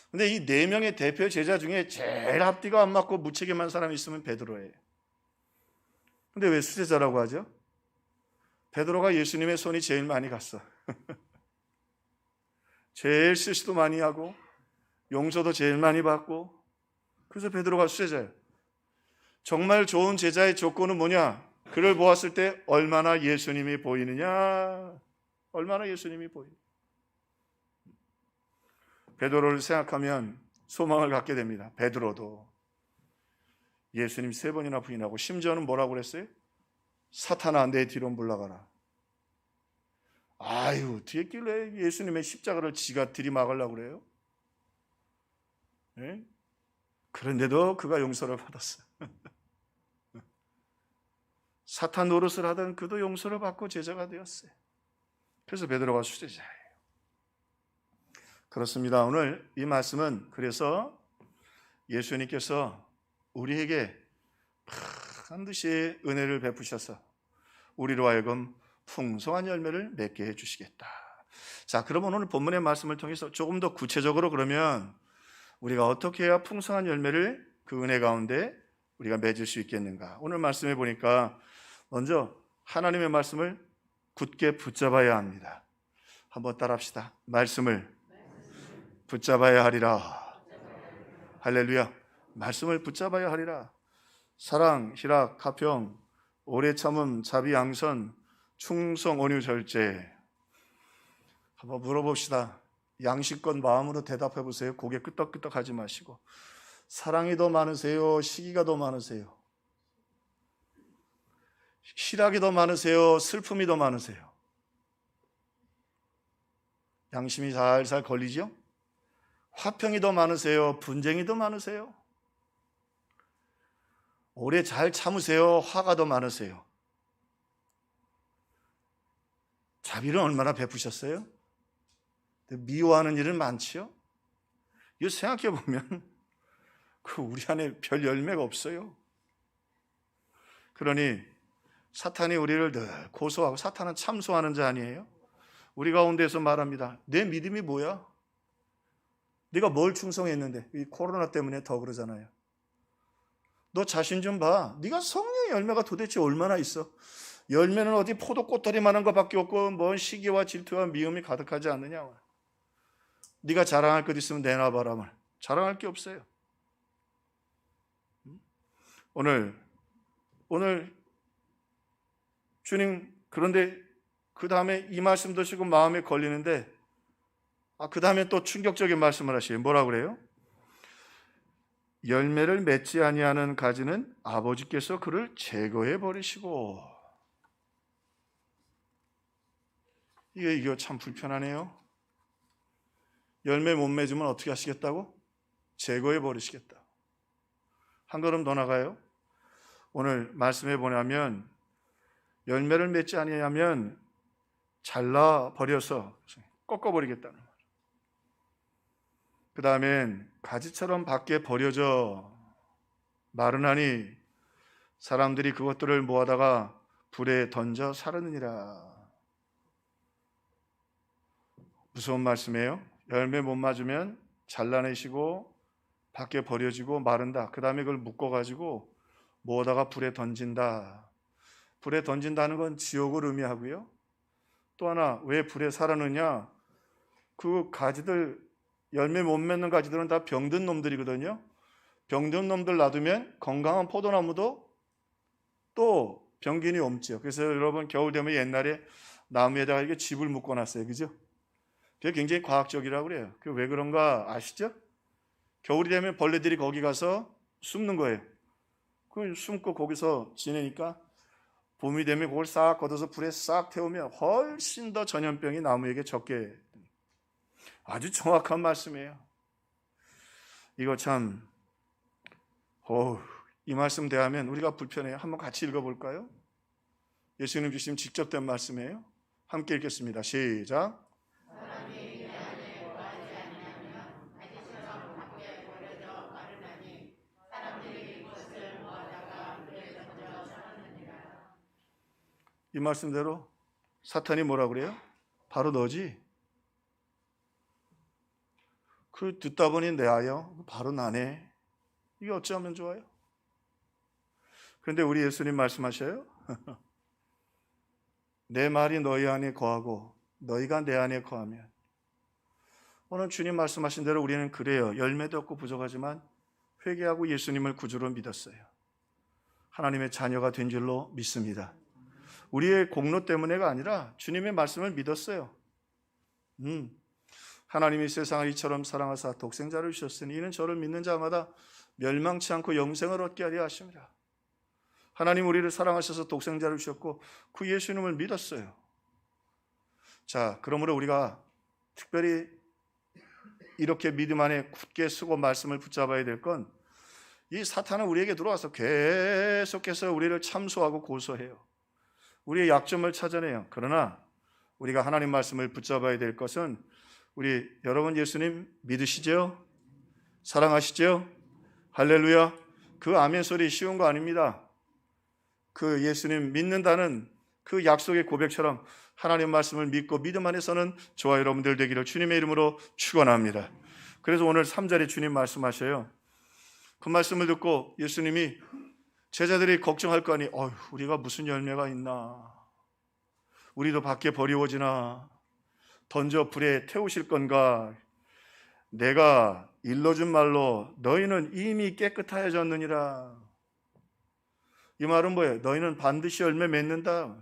근데 이 네 명의 대표 제자 중에 제일 앞뒤가 안 맞고 무책임한 사람이 있으면 베드로예요. 근데 왜 수제자라고 하죠? 베드로가 예수님의 손이 제일 많이 갔어. 제일 실수도 많이 하고 용서도 제일 많이 받고, 그래서 베드로가 수제자예요. 정말 좋은 제자의 조건은 뭐냐? 그를 보았을 때 얼마나 예수님이 보이느냐? 얼마나 예수님이 보이느냐? 베드로를 생각하면 소망을 갖게 됩니다. 베드로도 예수님 3번이나 부인하고 심지어는 뭐라고 그랬어요? 사탄아 내 뒤로 물러가라. 아유, 뒤에 길래 예수님의 십자가를 지가 들이막으려고 그래요? 네? 그런데도 그가 용서를 받았어요. 사탄 노릇을 하던 그도 용서를 받고 제자가 되었어요. 그래서 베드로가 수제자예요. 그렇습니다. 오늘 이 말씀은 그래서 예수님께서 우리에게 반드시 은혜를 베푸셔서 우리로 하여금 풍성한 열매를 맺게 해주시겠다. 자, 그러면 오늘 본문의 말씀을 통해서 조금 더 구체적으로 그러면 우리가 어떻게 해야 풍성한 열매를 그 은혜 가운데 우리가 맺을 수 있겠는가? 오늘 말씀해 보니까 먼저 하나님의 말씀을 굳게 붙잡아야 합니다. 한번 따라합시다. 말씀을 붙잡아야 하리라. 할렐루야. 말씀을 붙잡아야 하리라. 사랑, 희락, 가평, 오래 참음, 자비, 양선, 충성, 온유, 절제. 한번 물어봅시다. 양심껏 마음으로 대답해 보세요. 고개 끄덕끄덕 하지 마시고. 사랑이 더 많으세요? 시기가 더 많으세요? 희락이 더 많으세요? 슬픔이 더 많으세요? 양심이 살살 걸리죠? 화평이 더 많으세요? 분쟁이 더 많으세요? 오래 잘 참으세요? 화가 더 많으세요? 자비를 얼마나 베푸셨어요? 미워하는 일은 많지요? 이거 생각해 보면 우리 안에 별 열매가 없어요. 그러니 사탄이 우리를 늘 고소하고, 사탄은 참소하는 자 아니에요? 우리 가운데서 말합니다. 내 믿음이 뭐야? 네가 뭘 충성했는데? 이 코로나 때문에 더 그러잖아요. 너 자신 좀 봐. 네가 성령의 열매가 도대체 얼마나 있어? 열매는 어디 포도꽃다리만한 것밖에 없고 뭔 시기와 질투와 미움이 가득하지 않느냐. 네가 자랑할 것 있으면 내놔봐라. 자랑할 게 없어요. 오늘 주님, 그런데 그 다음에 이 말씀 드시고 마음에 걸리는데, 그 다음에 또 충격적인 말씀을 하시에요. 뭐라 그래요? 열매를 맺지 아니하는 가지는 아버지께서 그를 제거해 버리시고. 이거 참 불편하네요. 열매 못 맺으면 어떻게 하시겠다고? 제거해 버리시겠다. 한 걸음 더 나가요. 오늘 말씀해 보냐면 열매를 맺지 아니하면 잘라 버려서 꺾어 버리겠다는 거예요. 그 다음엔 가지처럼 밖에 버려져 마르나니 사람들이 그것들을 모아다가 불에 던져 사르느니라. 무서운 말씀이에요. 열매 못 맞으면 잘라내시고 밖에 버려지고 마른다. 그 다음에 그걸 묶어가지고 모아다가 불에 던진다. 불에 던진다는 건 지옥을 의미하고요. 또 하나, 왜 불에 사라느냐? 그 가지들, 열매 못 맺는 가지들은 다 병든 놈들이거든요. 병든 놈들 놔두면 건강한 포도나무도 또 병균이 옮죠. 그래서 여러분 겨울 되면 옛날에 나무에다가 이렇게 집을 묶어놨어요. 그죠? 그게 굉장히 과학적이라고 그래요. 그 왜 그런가 아시죠? 겨울이 되면 벌레들이 거기 가서 숨는 거예요. 그 숨고 거기서 지내니까 봄이 되면 그걸 싹 걷어서 불에 싹 태우면 훨씬 더 전염병이 나무에게 적게. 아주 정확한 말씀이에요. 이거 참, 이 말씀 대하면 우리가 불편해요. 한번 같이 읽어볼까요? 예수님 주신 직접 된 말씀이에요. 함께 읽겠습니다. 시작. 이 말씀대로 사탄이 뭐라 그래요? 바로 너지. 그 듣다 보니 내 아여, 바로 나네. 이게 어찌하면 좋아요? 그런데 우리 예수님 말씀하셔요. 내 말이 너희 안에 거하고 너희가 내 안에 거하면. 오늘 주님 말씀하신 대로 우리는 그래요. 열매도 없고 부족하지만 회개하고 예수님을 구주로 믿었어요. 하나님의 자녀가 된 줄로 믿습니다. 우리의 공로 때문에가 아니라 주님의 말씀을 믿었어요. 하나님이 세상을 이처럼 사랑하사 독생자를 주셨으니 이는 저를 믿는 자마다 멸망치 않고 영생을 얻게 하려 하십니다. 하나님 우리를 사랑하셔서 독생자를 주셨고 그 예수님을 믿었어요. 자, 그러므로 우리가 특별히 이렇게 믿음 안에 굳게 서고 말씀을 붙잡아야 될 건, 이 사탄은 우리에게 들어와서 계속해서 우리를 참소하고 고소해요. 우리의 약점을 찾아내요. 그러나 우리가 하나님 말씀을 붙잡아야 될 것은, 우리 여러분 예수님 믿으시죠? 사랑하시죠? 할렐루야. 그 아멘 소리 쉬운 거 아닙니다. 그 예수님 믿는다는 그 약속의 고백처럼 하나님 말씀을 믿고 믿음 안에서는 저와 여러분들 되기를 주님의 이름으로 축원합니다. 그래서 오늘 3절에 주님 말씀하셔요. 그 말씀을 듣고 예수님이 제자들이 걱정할 거 아니, 우리가 무슨 열매가 있나? 우리도 밖에 버리워지나? 던져 불에 태우실 건가? 내가 일러준 말로 너희는 이미 깨끗하여졌느니라. 이 말은 뭐예요? 너희는 반드시 열매 맺는다.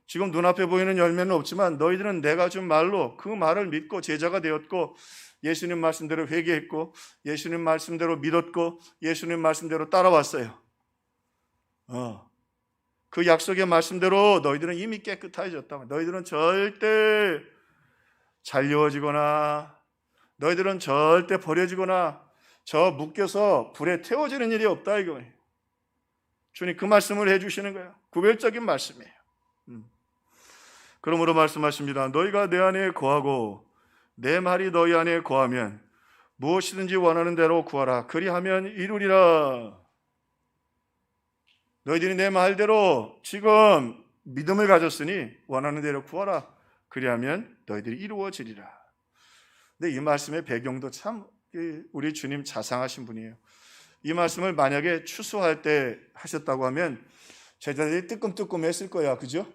지금 눈앞에 보이는 열매는 없지만 너희들은 내가 준 말로 그 말을 믿고 제자가 되었고, 예수님 말씀대로 회개했고, 예수님 말씀대로 믿었고, 예수님 말씀대로 따라왔어요. 그 약속의 말씀대로 너희들은 이미 깨끗해졌다. 너희들은 절대 잘려지거나, 너희들은 절대 버려지거나, 저 묶여서 불에 태워지는 일이 없다 이거예요. 주님 그 말씀을 해주시는 거예요. 구별적인 말씀이에요. 그러므로 말씀하십니다. 너희가 내 안에 거하고 내 말이 너희 안에 거하면 무엇이든지 원하는 대로 구하라. 그리하면 이루리라. 너희들이 내 말대로 지금 믿음을 가졌으니 원하는 대로 구하라. 그리하면 너희들이 이루어지리라. 근데 이 말씀의 배경도 참 우리 주님 자상하신 분이에요. 이 말씀을 만약에 추수할 때 하셨다고 하면 제자들이 뜨끔뜨끔했을 거야. 그죠?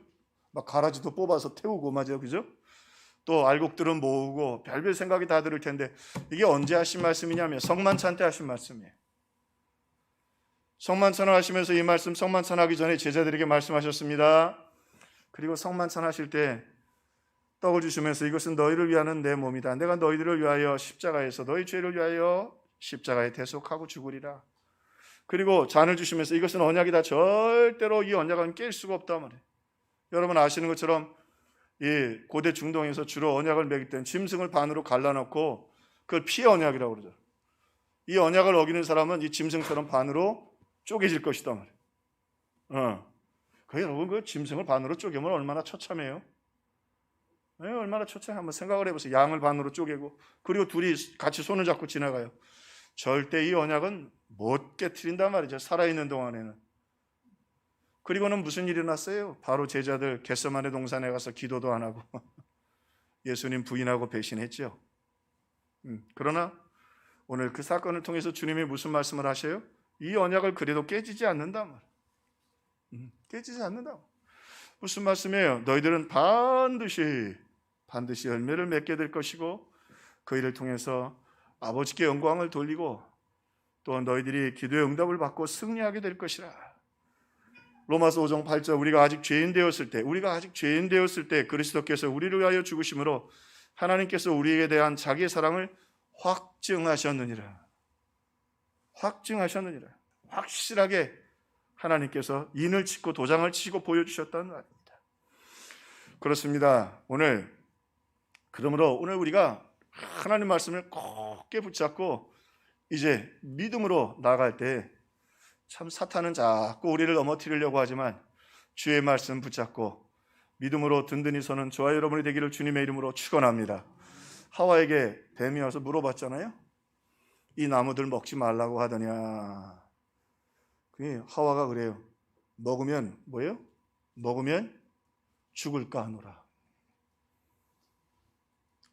막 가라지도 뽑아서 태우고, 맞아요. 그죠? 또 알곡들은 모으고 별별 생각이 다 들을 텐데, 이게 언제 하신 말씀이냐면 성만찬 때 하신 말씀이에요. 성만찬을 하시면서 이 말씀, 성만찬 하기 전에 제자들에게 말씀하셨습니다. 그리고 성만찬 하실 때 떡을 주시면서 이것은 너희를 위하는 내 몸이다. 내가 너희들을 위하여 십자가에서 너희 죄를 위하여 십자가에 대속하고 죽으리라. 그리고 잔을 주시면서 이것은 언약이다. 절대로 이 언약은 깰 수가 없다 말이에요. 여러분 아시는 것처럼 이 고대 중동에서 주로 언약을 맺을 때는 짐승을 반으로 갈라놓고 그걸 피의 언약이라고 그러죠. 이 언약을 어기는 사람은 이 짐승처럼 반으로 쪼개질 것이다 말이에요. 여러분 그 짐승을 반으로 쪼개면 얼마나 처참해요? 네, 얼마나 처참해. 한번 생각을 해보세요. 양을 반으로 쪼개고 그리고 둘이 같이 손을 잡고 지나가요. 절대 이 언약은 못 깨트린단 말이죠. 살아있는 동안에는. 그리고는 무슨 일이 났어요? 바로 제자들 겟세마네 동산에 가서 기도도 안 하고 예수님 부인하고 배신했죠. 그러나 오늘 그 사건을 통해서 주님이 무슨 말씀을 하셔요? 이 언약을 그래도 깨지지 않는다 말. 깨지지 않는다. 무슨 말씀이에요? 너희들은 반드시 열매를 맺게 될 것이고 그 일을 통해서 아버지께 영광을 돌리고 또한 너희들이 기도의 응답을 받고 승리하게 될 것이라. 로마서 5장 8절 우리가 아직 죄인 되었을 때 그리스도께서 우리를 위하여 죽으심으로 하나님께서 우리에게 대한 자기의 사랑을 확증하셨느니라. 확실하게 하나님께서 인을 치고 도장을 치고 보여주셨다는 말입니다. 그렇습니다. 그러므로 오늘 우리가 하나님 말씀을 굳게 붙잡고 이제 믿음으로 나아갈 때 참 사탄은 자꾸 우리를 넘어뜨리려고 하지만 주의 말씀 붙잡고 믿음으로 든든히 서는 저와 여러분이 되기를 주님의 이름으로 축원합니다. 하와에게 뱀이 와서 물어봤잖아요. 이 나무들 먹지 말라고 하더냐. 하와가 그래요. 먹으면 뭐예요? 먹으면 죽을까 하노라.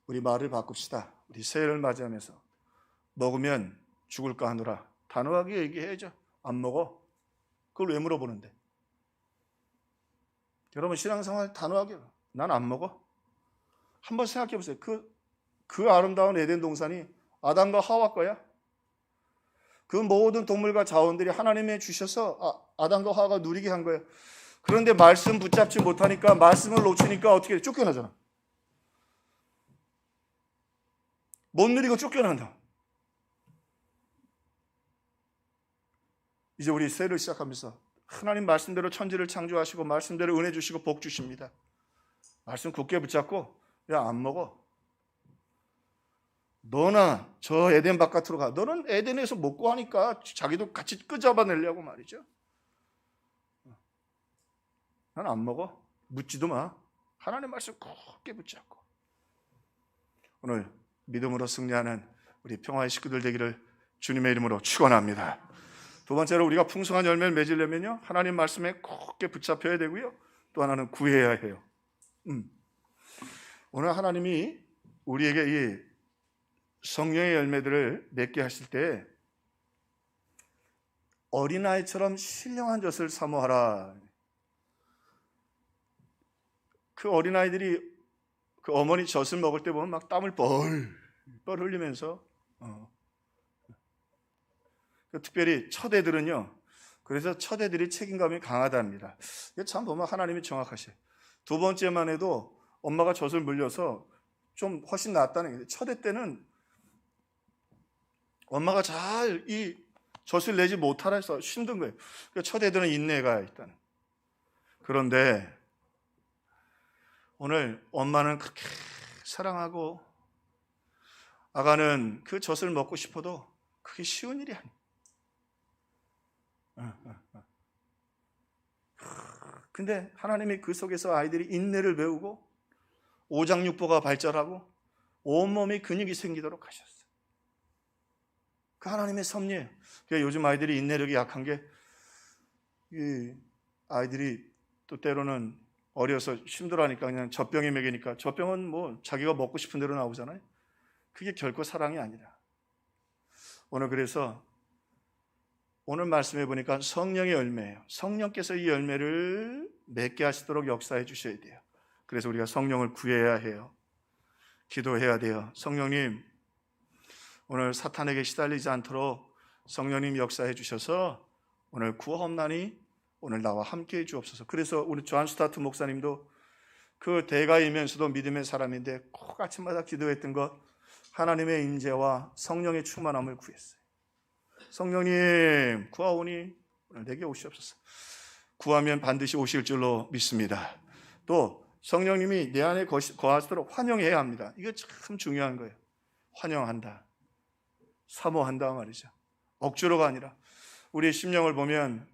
우리 말을 바꿉시다. 우리 새해를 맞이하면서 먹으면 죽을까 하노라. 단호하게 얘기해야죠. 안 먹어. 그걸 왜 물어보는데? 여러분 신앙생활 단호하게 난 안 먹어. 한번 생각해 보세요. 그 아름다운 에덴 동산이 아담과 하와 거야. 그 모든 동물과 자원들이 하나님이 주셔서 아담과 하와가 누리게 한 거예요. 그런데 말씀 붙잡지 못하니까 말씀을 놓치니까 어떻게 돼? 쫓겨나잖아. 못 누리고 쫓겨난다. 이제 우리 새해를 시작하면서 하나님 말씀대로 천지를 창조하시고 말씀대로 은혜 주시고 복 주십니다. 말씀 굳게 붙잡고 야 안 먹어. 너나 저 에덴 바깥으로 가. 너는 에덴에서 먹고 하니까 자기도 같이 끄잡아내려고 말이죠. 난 안 먹어. 묻지도 마. 하나님 말씀 굳게 붙잡고 오늘 믿음으로 승리하는 우리 평화의 식구들 되기를 주님의 이름으로 축원합니다. 두 번째로 우리가 풍성한 열매를 맺으려면요 하나님 말씀에 굳게 붙잡혀야 되고요. 또 하나는 구해야 해요. 오늘 하나님이 우리에게 이 성령의 열매들을 맺게 하실 때 어린아이처럼 신령한 젖을 사모하라. 그 어린아이들이 그 어머니 젖을 먹을 때 보면 막 땀을 뻘뻘 흘리면서 특별히 첫애들은요. 그래서 첫애들이 책임감이 강하답니다. 참 보면 하나님이 정확하셔요. 두 번째만 해도 엄마가 젖을 물려서 좀 훨씬 낫다는 거예요. 첫애 때는 엄마가 잘 이 젖을 내지 못하라 해서 힘든 거예요. 그러니까 첫애들은 인내가 있다는. 그런데 오늘 엄마는 그렇게 사랑하고 아가는 그 젖을 먹고 싶어도 그게 쉬운 일이 아니에요. 근데 하나님이 그 속에서 아이들이 인내를 배우고 오장육부가 발달하고 온몸이 근육이 생기도록 하셨어요. 그 하나님의 섭리예요. 그러니까 요즘 아이들이 인내력이 약한 게 이 아이들이 또 때로는 어려서 힘들어하니까 그냥 젖병에 먹이니까 젖병은 뭐 자기가 먹고 싶은 대로 나오잖아요. 그게 결코 사랑이 아니라 오늘 그래서 오늘 말씀해 보니까 성령의 열매예요. 성령께서 이 열매를 맺게 하시도록 역사해 주셔야 돼요. 그래서 우리가 성령을 구해야 해요. 기도해야 돼요. 성령님 오늘 사탄에게 시달리지 않도록 성령님 역사해 주셔서 오늘 구원난이 오늘 나와 함께해 주옵소서. 그래서 우리 존 스타트 목사님도 그 대가이면서도 믿음의 사람인데 꼭 아침마다 기도했던 것 하나님의 임재와 성령의 충만함을 구했어요. 성령님 구하오니 오늘 내게 오시옵소서. 구하면 반드시 오실 줄로 믿습니다. 또 성령님이 내 안에 거하시도록 환영해야 합니다. 이게 참 중요한 거예요. 환영한다. 사모한다 말이죠. 억지로가 아니라 우리의 심령을 보면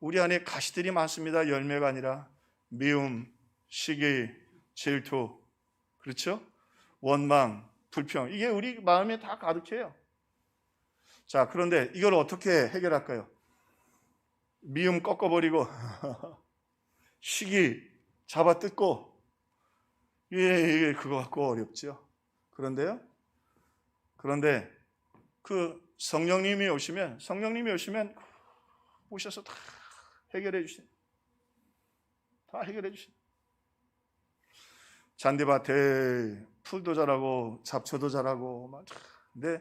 우리 안에 가시들이 많습니다. 열매가 아니라 미움, 시기, 질투, 그렇죠? 원망, 불평 이게 우리 마음에 다 가득해요. 자, 그런데 이걸 어떻게 해결할까요? 미움 꺾어버리고 시기 잡아뜯고 이게 그거 갖고 어렵죠. 그런데 그 성령님이 오시면 오셔서 다 해결해 주신, 다 해결해 주신. 잔디밭에 풀도 자라고 잡초도 자라고 막. 근데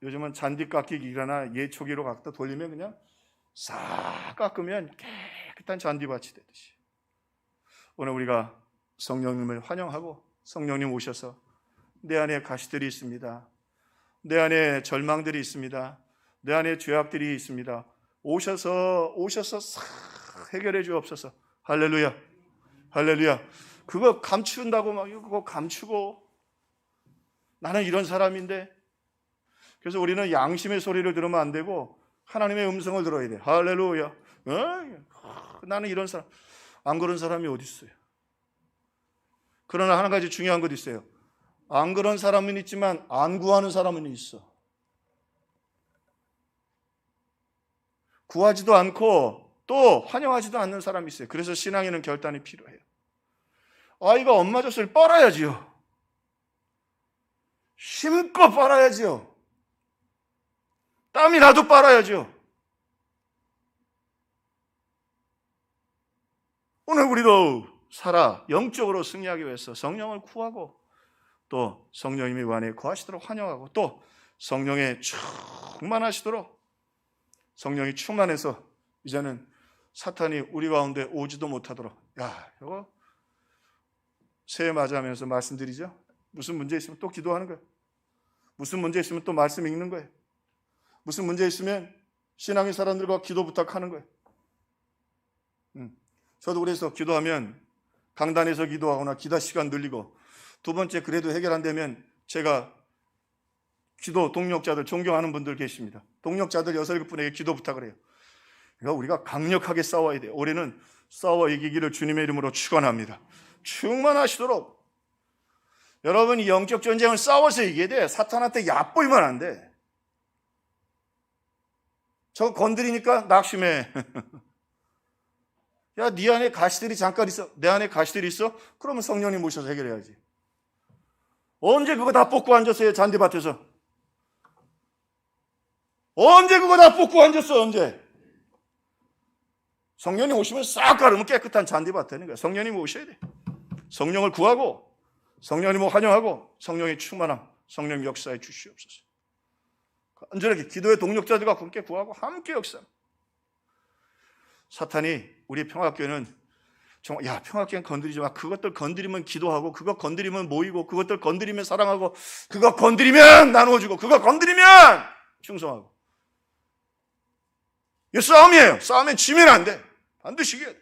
요즘은 잔디 깎기기나 예초기로 갖다 돌리면 그냥 싹 깎으면 깨끗한 잔디밭이 되듯이, 오늘 우리가 성령님을 환영하고 성령님 오셔서 내 안에 가시들이 있습니다. 내 안에 절망들이 있습니다. 내 안에 죄악들이 있습니다. 오셔서 싹 해결해 주옵소서. 할렐루야. 할렐루야. 그거 감춘다고 막 그거 감추고 나는 이런 사람인데. 그래서 우리는 양심의 소리를 들으면 안 되고 하나님의 음성을 들어야 돼. 할렐루야. 나는 이런 사람. 안 그런 사람이 어디 있어요? 그러나 한 가지 중요한 것도 있어요. 안 그런 사람은 있지만 안 구하는 사람은 있어. 구하지도 않고 또 환영하지도 않는 사람이 있어요. 그래서 신앙에는 결단이 필요해요. 아이가 엄마 젖을 빨아야지요. 힘껏 빨아야지요. 땀이 나도 빨아야죠. 오늘 우리도 살아 영적으로 승리하기 위해서 성령을 구하고 또 성령님이 우리 안에 거하시도록 환영하고 또 성령에 충만하시도록, 성령이 충만해서 이제는 사탄이 우리 가운데 오지도 못하도록. 이거 새해 맞이하면서 말씀드리죠. 무슨 문제 있으면 또 기도하는 거예요. 무슨 문제 있으면 또 말씀 읽는 거예요. 무슨 문제 있으면 신앙의 사람들과 기도 부탁하는 거예요. 저도 그래서 기도하면 강단에서 기도하거나 기도 시간 늘리고, 두 번째 그래도 해결 안 되면 제가 기도 동력자들, 존경하는 분들 계십니다. 동력자들 6, 7분에게 기도 부탁을 해요. 그러니까 우리가 강력하게 싸워야 돼요. 올해는 싸워 이기기를 주님의 이름으로 축원합니다. 충만하시도록. 여러분이 영적 전쟁을 싸워서 이겨야 돼. 사탄한테 얕보이면 안 돼. 저거 건드리니까 낙심해. 야, 네 안에 가시들이 잠깐 있어. 내 안에 가시들이 있어? 그러면 성령님 모셔서 해결해야지. 언제 그거 다 뽑고 앉았어요, 잔디밭에서? 언제 그거 다 뽑고 앉았어, 언제? 성령님 오시면 싹 가르면 깨끗한 잔디밭 되는 거야. 성령님 오셔야 돼. 성령을 구하고 성령님을 환영하고 성령의 충만함, 성령 역사에 주시옵소서. 간절하게 기도의 동력자들과 함께 구하고 함께 역사. 사탄이 우리 평화교회는 정말, 야, 평화교회는 건드리지 마. 그것들 건드리면 기도하고, 그거 건드리면 모이고, 그것들 건드리면 사랑하고, 그거 건드리면 나누어주고, 그거 건드리면 충성하고. 이거 싸움이에요. 싸움에 지면 안 돼. 반드시 이겨야 돼.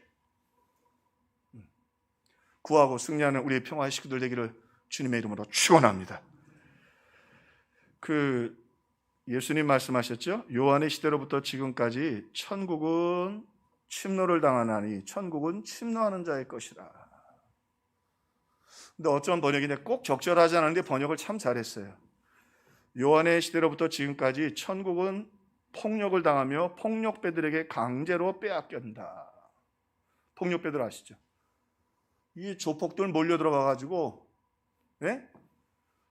구하고 승리하는 우리의 평화의 식구들 되기를 주님의 이름으로 축원합니다. 예수님 말씀하셨죠? 요한의 시대로부터 지금까지 천국은 침노를 당하나니 천국은 침노하는 자의 것이라. 근데 어떤 번역인데 꼭 적절하지 않은데 번역을 참 잘했어요. 요한의 시대로부터 지금까지 천국은 폭력을 당하며 폭력배들에게 강제로 빼앗긴다. 폭력배들 아시죠? 이 조폭들 몰려 들어가가지고, 예?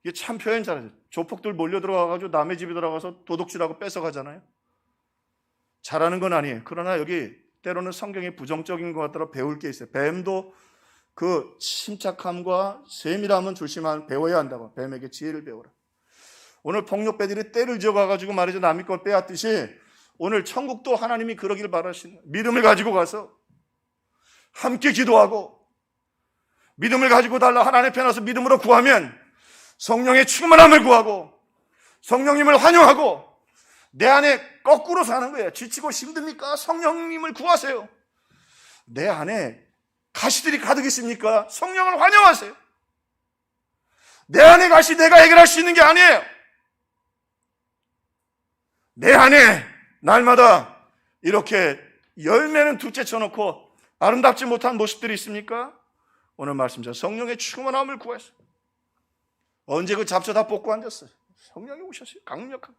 이게 참 표현 잘하죠. 조폭들 몰려 들어가가지고 남의 집에 들어가서 도둑질하고 뺏어가잖아요. 잘하는 건 아니에요. 그러나 여기 때로는 성경이 부정적인 것 같더라 배울 게 있어요. 뱀도 그 침착함과 세밀함은 배워야 한다고. 뱀에게 지혜를 배워라. 오늘 폭력배들이 때를 지어가가지고 말이죠. 남의 걸 빼앗듯이 오늘 천국도 하나님이 그러기를 바라시는, 믿음을 가지고 가서 함께 기도하고 믿음을 가지고 달라 하나님 편에 와서 믿음으로 구하면 성령의 충만함을 구하고 성령님을 환영하고 내 안에 거꾸로 사는 거예요. 지치고 힘듭니까? 성령님을 구하세요. 내 안에 가시들이 가득 있습니까? 성령을 환영하세요. 내 안에 가시 내가 해결할 수 있는 게 아니에요. 내 안에 날마다 이렇게 열매는 둘째 쳐놓고 아름답지 못한 모습들이 있습니까? 오늘 말씀처럼 성령의 충만함을 구했어요. 언제 그 잡초 다 뽑고 앉았어요. 성령이 오셨어요. 강력한.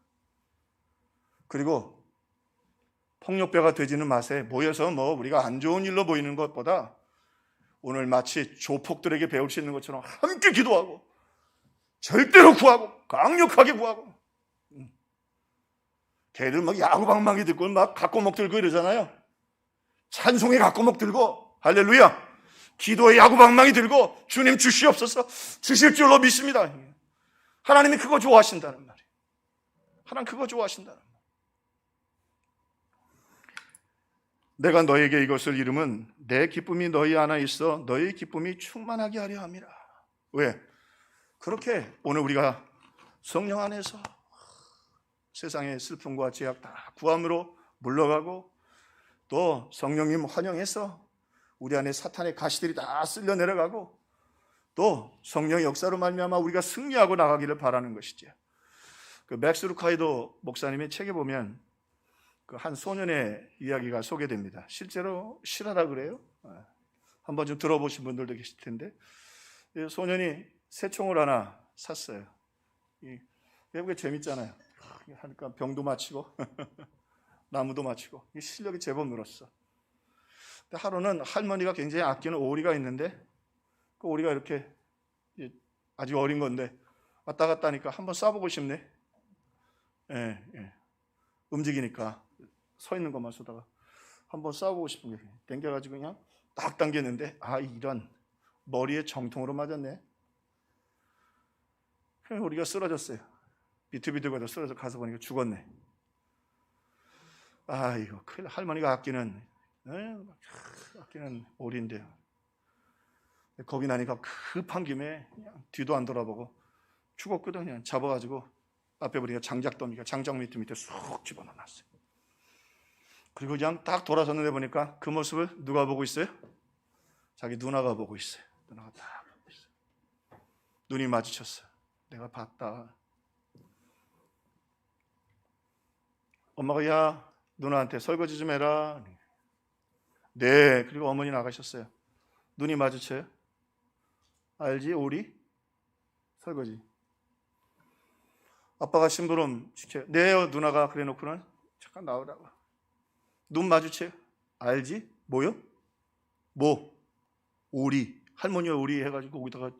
그리고 폭력배가 되지는 마세요. 모여서 우리가 안 좋은 일로 보이는 것보다 오늘 마치 조폭들에게 배울 수 있는 것처럼 함께 기도하고 절대로 구하고 강력하게 구하고. 걔들 막 야구방망이 들고 막 각고목 들고 이러잖아요. 찬송에 각고목 들고 할렐루야, 기도에 야구방망이 들고 주님 주시옵소서 주실 줄로 믿습니다. 하나님이 그거 좋아하신다는 말이에요. 하나님 그거 좋아하신다는 말이에요. 내가 너에게 이것을 이름은 내 기쁨이 너희 안에 있어 너희 기쁨이 충만하게 하려 함이라. 왜? 그렇게 오늘 우리가 성령 안에서 세상의 슬픔과 죄악 다 구함으로 물러가고 또 성령님 환영해서 우리 안에 사탄의 가시들이 다 쓸려 내려가고 또 성령의 역사로 말미암아 우리가 승리하고 나가기를 바라는 것이죠. 그 맥스 루카이도 목사님의 책에 보면 그 한 소년의 이야기가 소개됩니다. 실제로 실화라 그래요. 한번 좀 들어보신 분들도 계실 텐데, 이 소년이 새총을 하나 샀어요. 이게 재밌잖아요. 하니까 병도 맞히고 나무도 맞히고 실력이 제법 늘었어. 근데 하루는 할머니가 굉장히 아끼는 오리가 있는데 그 오리가 이렇게 아주 어린 건데 왔다 갔다 하니까 한번 쏴보고 싶네. 예. 움직이니까 서 있는 것만 쏘다가 한번 쏴보고 싶은 게 당겨가지고 그냥 딱 당겼는데 이런 머리에 정통으로 맞았네. 그래서 우리가 쓰러졌어요. 비틀비틀거려 쓰러져 가서 보니까 죽었네. 이거 큰일. 할머니가 아끼는 오리인데요. 겁이 나니까 급한 김에 그냥 뒤도 안 돌아보고 죽었거든. 그냥 잡아가지고 앞에 보니까 장작더미가 장작 밑에 쏙 집어넣어놨어요. 그리고 그냥 딱 돌아섰는데 보니까 그 모습을 누가 보고 있어요? 자기 누나가 보고 있어요. 누나가 딱 보고 있어요. 눈이 마주쳤어요. 내가 봤다. 엄마가 야 누나한테 설거지 좀 해라. 네. 그리고 어머니 나가셨어요. 눈이 마주쳐요. 알지? 오리? 설거지. 아빠가 심부름 시켜요. 네 누나가 그래 놓고는 잠깐 나오라고. 눈 마주쳐요. 알지? 뭐요? 뭐? 오리. 할머니가 오리 해가지고 거기다가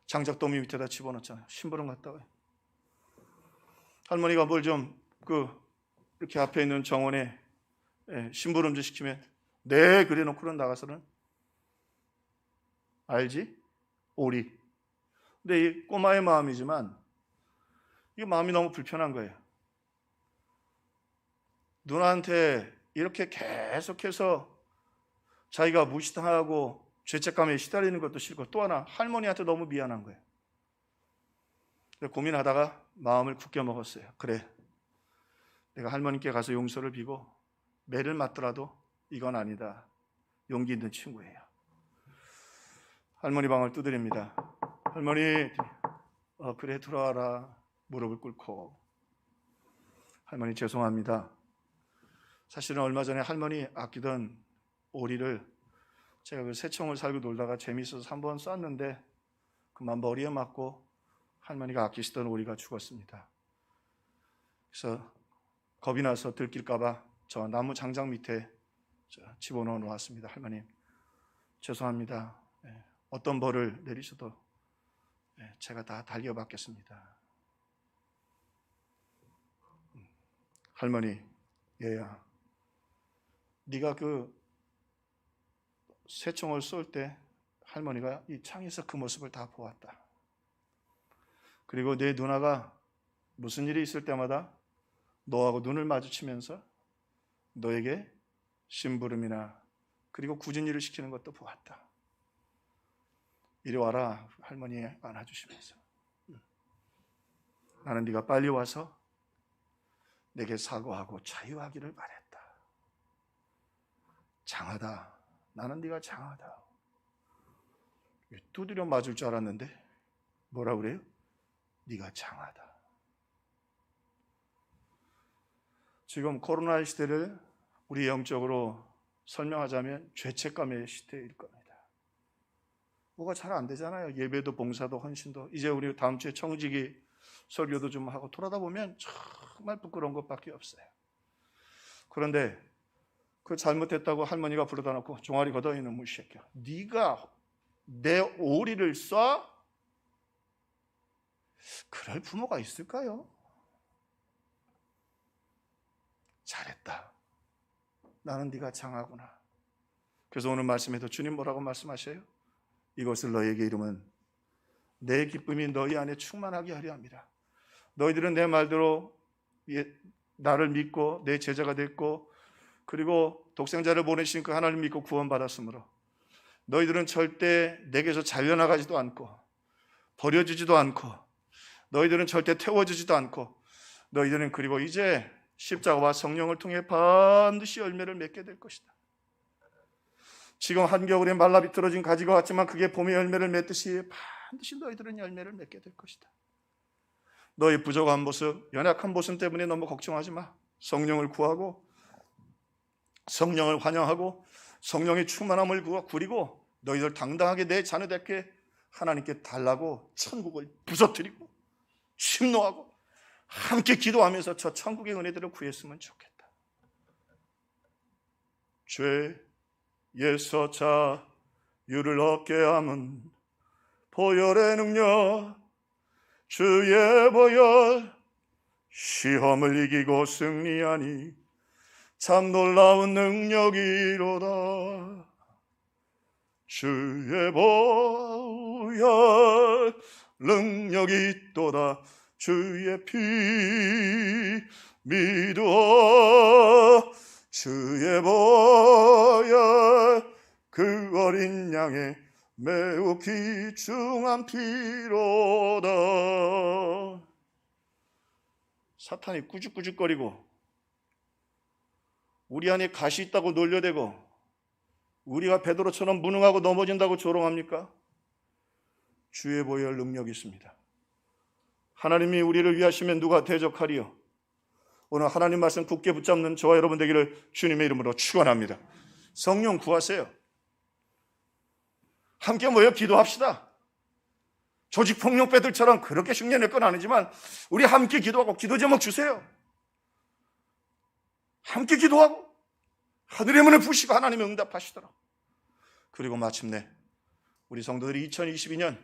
장작더미 밑에다 집어넣었잖아요. 심부름 갔다 와요. 할머니가 뭘 좀 이렇게 앞에 있는 정원에 심부름 좀 시키면 네 그래 놓고는 나가서는 알지? 오리. 근데 이 꼬마의 마음이지만 이 마음이 너무 불편한 거예요. 누나한테 이렇게 계속해서 자기가 무시당하고 죄책감에 시달리는 것도 싫고 또 하나 할머니한테 너무 미안한 거예요. 고민하다가 마음을 굳게 먹었어요. 그래, 내가 할머니께 가서 용서를 비고 매를 맞더라도 이건 아니다. 용기 있는 친구예요. 할머니 방을 두드립니다. 할머니, 그래 들어와라. 무릎을 꿇고. 할머니 죄송합니다. 사실은 얼마 전에 할머니 아끼던 오리를 제가 그 새총을 살고 놀다가 재미있어서 한번 쐈는데 그만 머리에 맞고 할머니가 아끼시던 오리가 죽었습니다. 그래서 겁이 나서 들킬까 봐 저 나무 장작 밑에 집어넣어 놓았습니다. 할머님 죄송합니다. 어떤 벌을 내리셔도 제가 다 달려받겠습니다. 할머니, 얘야, 네가 그 새총을 쏠 때 할머니가 이 창에서 그 모습을 다 보았다. 그리고 내 누나가 무슨 일이 있을 때마다 너하고 눈을 마주치면서 너에게 심부름이나 그리고 굳은 일을 시키는 것도 보았다. 이리 와라. 할머니 안아주시면서 나는 네가 빨리 와서 내게 사과하고 자유하기를 바랬다. 장하다. 나는 네가 장하다. 두드려 맞을 줄 알았는데 뭐라 그래요? 네가 장하다. 지금 코로나 시대를 우리 영적으로 설명하자면 죄책감의 시대일 겁니다. 뭐가 잘 안 되잖아요. 예배도 봉사도 헌신도. 이제 우리 다음 주에 청지기 설교도 좀 하고 돌아다 보면 정말 부끄러운 것밖에 없어요. 그런데 그 잘못했다고 할머니가 부르다 놓고 종아리 걷어 이놈의 새끼야, 네가 내 오리를 쏴? 그럴 부모가 있을까요? 잘했다, 나는 네가 장하구나. 그래서 오늘 말씀에도 주님 뭐라고 말씀하셔요? 이것을 너희에게 이름은 내 기쁨이 너희 안에 충만하게 하려 합니다. 너희들은 내 말대로 나를 믿고 내 제자가 됐고, 그리고 독생자를 보내신 그 하나님 믿고 구원받았으므로 너희들은 절대 내게서 잘려나가지도 않고 버려지지도 않고, 너희들은 절대 태워지지도 않고, 너희들은 그리고 이제 십자가와 성령을 통해 반드시 열매를 맺게 될 것이다. 지금 한겨울에 말라 비틀어진 가지가 같지만 그게 봄에 열매를 맺듯이 반드시 너희들은 열매를 맺게 될 것이다. 너희 부족한 모습, 연약한 모습 때문에 너무 걱정하지 마. 성령을 구하고 성령을 환영하고 성령의 충만함을 구리고 너희들 당당하게 내 자녀답게 하나님께 달라고 천국을 부서뜨리고 침노하고 함께 기도하면서 저 천국의 은혜들을 구했으면 좋겠다. 죄에서 자유를 얻게 함은 보혈의 능력, 주의 보혈, 시험을 이기고 승리하니 참 놀라운 능력이로다. 주의 보혈 능력이 있도다. 주의 피 믿어. 주의 보혈 그 어린 양의 매우 귀중한 피로다. 사탄이 꾸죽꾸죽거리고 우리 안에 가시 있다고 놀려대고 우리가 베드로처럼 무능하고 넘어진다고 조롱합니까? 주의 보혈 능력이 있습니다. 하나님이 우리를 위하시면 누가 대적하리요? 오늘 하나님 말씀 굳게 붙잡는 저와 여러분 되기를 주님의 이름으로 축원합니다. 성령 구하세요. 함께 모여 기도합시다. 조직폭력배들처럼 그렇게 흉내낼 건 아니지만 우리 함께 기도하고 기도 제목 주세요. 함께 기도하고 하늘의 문을 부시고 하나님이 응답하시더라. 그리고 마침내 우리 성도들이 2022년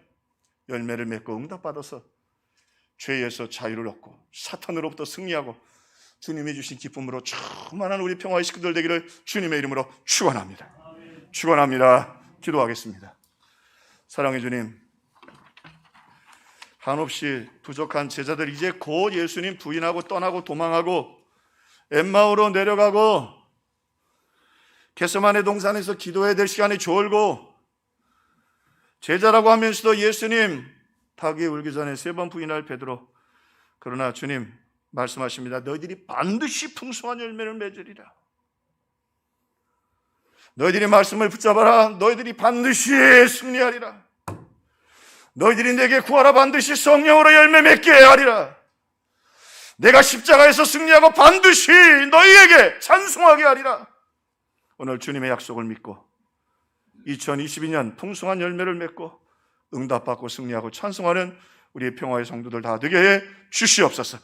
열매를 맺고 응답받아서 죄에서 자유를 얻고 사탄으로부터 승리하고 주님이 주신 기쁨으로 충만한 우리 평화의 식구들 되기를 주님의 이름으로 축원합니다. 축원합니다. 기도하겠습니다. 사랑의 주님, 한없이 부족한 제자들 이제 곧 예수님 부인하고 떠나고 도망하고 엠마오로 내려가고 겟세마네 동산에서 기도해야 될 시간이 졸고 제자라고 하면서도 예수님 닭이 울기 전에 3번 부인할 베드로. 그러나 주님 말씀하십니다. 너희들이 반드시 풍성한 열매를 맺으리라. 너희들이 말씀을 붙잡아라. 너희들이 반드시 승리하리라. 너희들이 내게 구하라. 반드시 성령으로 열매 맺게 하리라. 내가 십자가에서 승리하고 반드시 너희에게 찬송하게 하리라. 오늘 주님의 약속을 믿고 2022년 풍성한 열매를 맺고 응답받고 승리하고 찬송하는 우리의 평화의 성도들 다 되게 해 주시옵소서.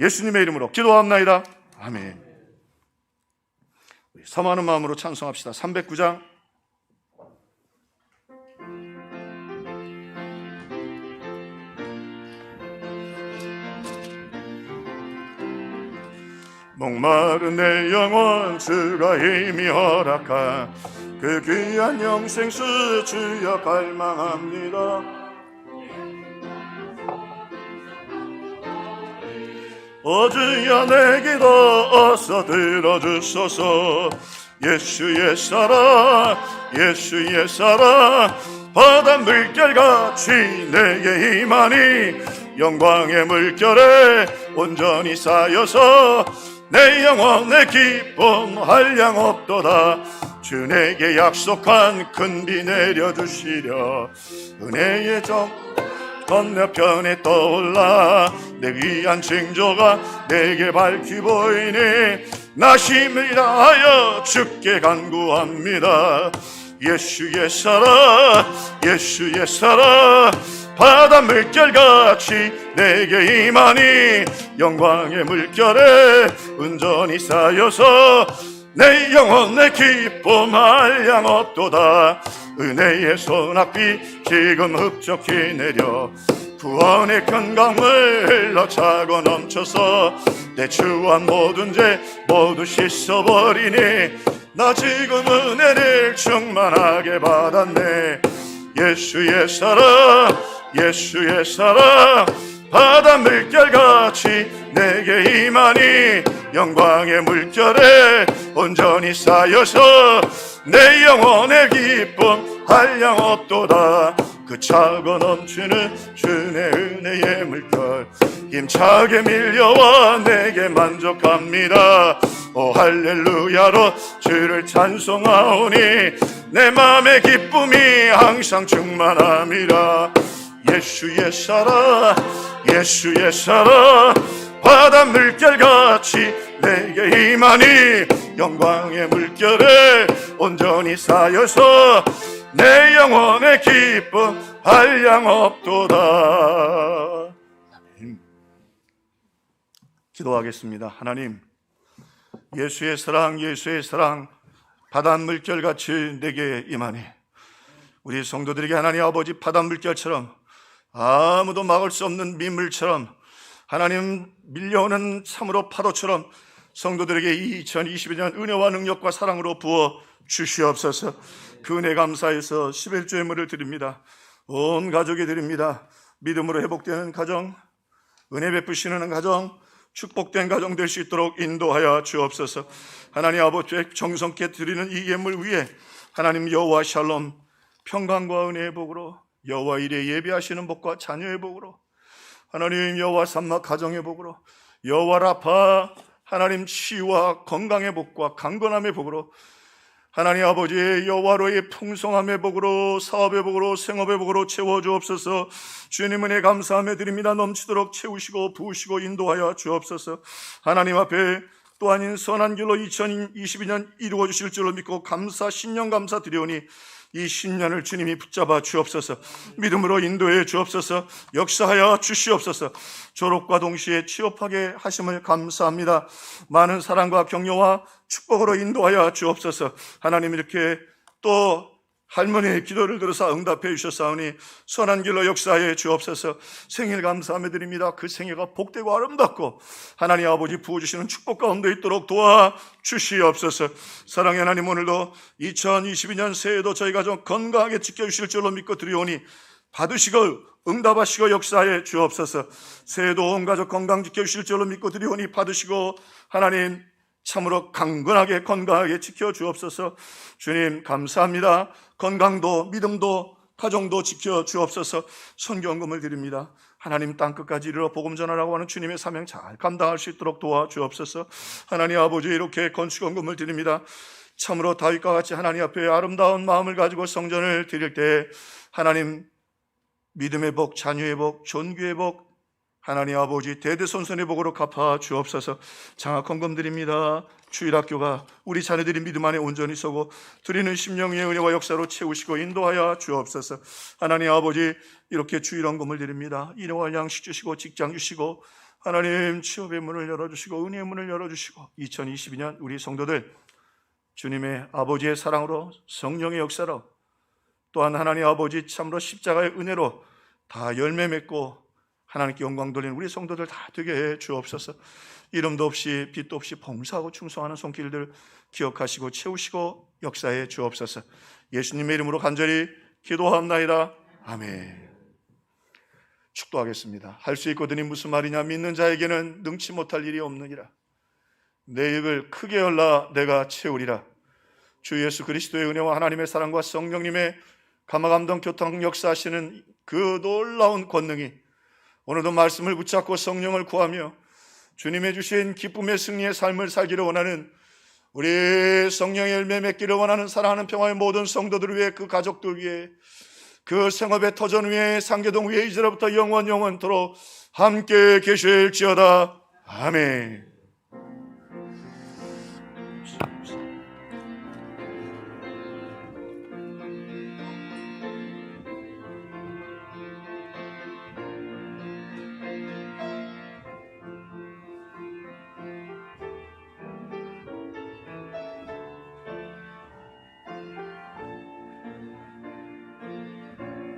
예수님의 이름으로 기도합나이다. 아멘. 사모하는 마음으로 찬송합시다. 309장. 목마른 내 영혼 주가 힘이 허락한 그 귀한 영생수 주여 갈망합니다. 주여 내 기도 어서 들어주소서. 예수의 사랑 예수의 사랑 바다 물결같이 내게 임하니 영광의 물결에 온전히 쌓여서 내 영혼의 기쁨 한량 없도다. 주 내게 약속한 큰 비 내려주시려 은혜의 정 건너편에 떠올라 내 귀한 징조가 내게 밝히 보이니 나 힘을 다하여 주께 간구합니다. 예수의 사랑 예수의 사랑 바다 물결같이 내게 임하니 영광의 물결에 온전히 쌓여서 내 영혼의 기쁨 한량없도다. 은혜의 소낙비 지금 흡족히 내려 구원의 큰 강물 흘러차고 넘쳐서 내 추한 모든 죄 모두 씻어버리니 나 지금 은혜를 충만하게 받았네. 예수의 사랑 예수의 사랑 바다 물결같이 내게 임하니 영광의 물결에 온전히 쌓여서 내 영혼의 기쁨 한량없도다. 그 차고 넘치는 주의 은혜의 물결 힘차게 밀려와 내게 만족합니다. 오 할렐루야로 주를 찬송하오니 내 맘의 기쁨이 항상 충만합니다. 예수의 사랑 예수의 사랑 바다 물결같이 내게 임하니 영광의 물결에 온전히 쌓여서 내 영혼의 기쁨 한량없도다. 아멘. 기도하겠습니다. 하나님, 예수의 사랑 예수의 사랑 바닷물결같이 내게 임하니 우리 성도들에게 하나님 아버지 바닷물결처럼 아무도 막을 수 없는 민물처럼 하나님 밀려오는 참으로 파도처럼 성도들에게 2022년 은혜와 능력과 사랑으로 부어 주시옵소서. 그 은혜 감사해서 11조의 물을 드립니다. 온 가족이 드립니다. 믿음으로 회복되는 가정, 은혜 베푸시는 가정, 축복된 가정 될 수 있도록 인도하여 주옵소서. 하나님 아버지 정성케 드리는 이 예물 위에 하나님 여호와 샬롬 평강과 은혜의 복으로 여호와 이레 예배하시는 복과 자녀의 복으로 하나님 여호와 삼마 가정의 복으로 여호와 라파 하나님 치유와 건강의 복과 강건함의 복으로 하나님 아버지 여호와로의 풍성함의 복으로 사업의 복으로 생업의 복으로 채워주옵소서. 주님 은혜 감사하며 드립니다. 넘치도록 채우시고 부으시고 인도하여 주옵소서. 하나님 앞에 또 아닌 선한 길로 2022년 이루어 주실 줄로 믿고 감사 신년 감사 드리오니 이 신년을 주님이 붙잡아 주옵소서. 믿음으로 인도해 주옵소서. 역사하여 주시옵소서. 졸업과 동시에 취업하게 하심을 감사합니다. 많은 사랑과 격려와 축복으로 인도하여 주옵소서. 하나님 이렇게 또 할머니의 기도를 들어서 응답해 주셨사오니 선한 길로 역사해 주옵소서. 생일 감사하며 드립니다. 그 생애가 복되고 아름답고 하나님 아버지 부어주시는 축복 가운데 있도록 도와주시옵소서. 사랑의 하나님, 오늘도 2022년 새해도 저희 가정 건강하게 지켜주실 줄로 믿고 드리오니 받으시고 응답하시고 역사해 주옵소서. 새해도 온 가족 건강 지켜주실 줄로 믿고 드리오니 받으시고 하나님 참으로 강건하게 건강하게 지켜주옵소서. 주님 감사합니다. 건강도 믿음도 가정도 지켜주옵소서. 선교헌금을 드립니다. 하나님 땅끝까지 이르러 복음 전하라고 하는 주님의 사명 잘 감당할 수 있도록 도와주옵소서. 하나님 아버지 이렇게 건축헌금을 드립니다. 참으로 다윗과 같이 하나님 앞에 아름다운 마음을 가지고 성전을 드릴 때 하나님 믿음의 복, 자녀의 복, 존귀의 복 하나님 아버지 대대손손의 복으로 갚아 주옵소서. 장학헌금 드립니다. 주일학교가 우리 자녀들이 믿음 안에 온전히 서고 드리는 심령의 은혜와 역사로 채우시고 인도하여 주옵소서. 하나님 아버지 이렇게 주일헌금을 드립니다. 일용할 양식 주시고 직장 주시고 하나님 취업의 문을 열어주시고 은혜의 문을 열어주시고 2022년 우리 성도들 주님의 아버지의 사랑으로 성령의 역사로 또한 하나님 아버지 참으로 십자가의 은혜로 다 열매 맺고 하나님께 영광 돌리는 우리 성도들 다 되게 해 주옵소서. 이름도 없이 빛도 없이 봉사하고 충성하는 손길들 기억하시고 채우시고 역사해 주옵소서. 예수님의 이름으로 간절히 기도하옵나이다. 아멘. 축도하겠습니다. 할 수 있거든이 무슨 말이냐. 믿는 자에게는 능치 못할 일이 없느니라. 내 입을 크게 열라 내가 채우리라. 주 예수 그리스도의 은혜와 하나님의 사랑과 성령님의 감화감동 교통 역사하시는 그 놀라운 권능이 오늘도 말씀을 붙잡고 성령을 구하며 주님의 주신 기쁨의 승리의 삶을 살기를 원하는 우리 성령의 열매 맺기를 원하는 사랑하는 평화의 모든 성도들 위해 그 가족들 위해 그 생업의 터전 위에 상계동 위에 이제로부터 영원토록 함께 계실지어다. 아멘.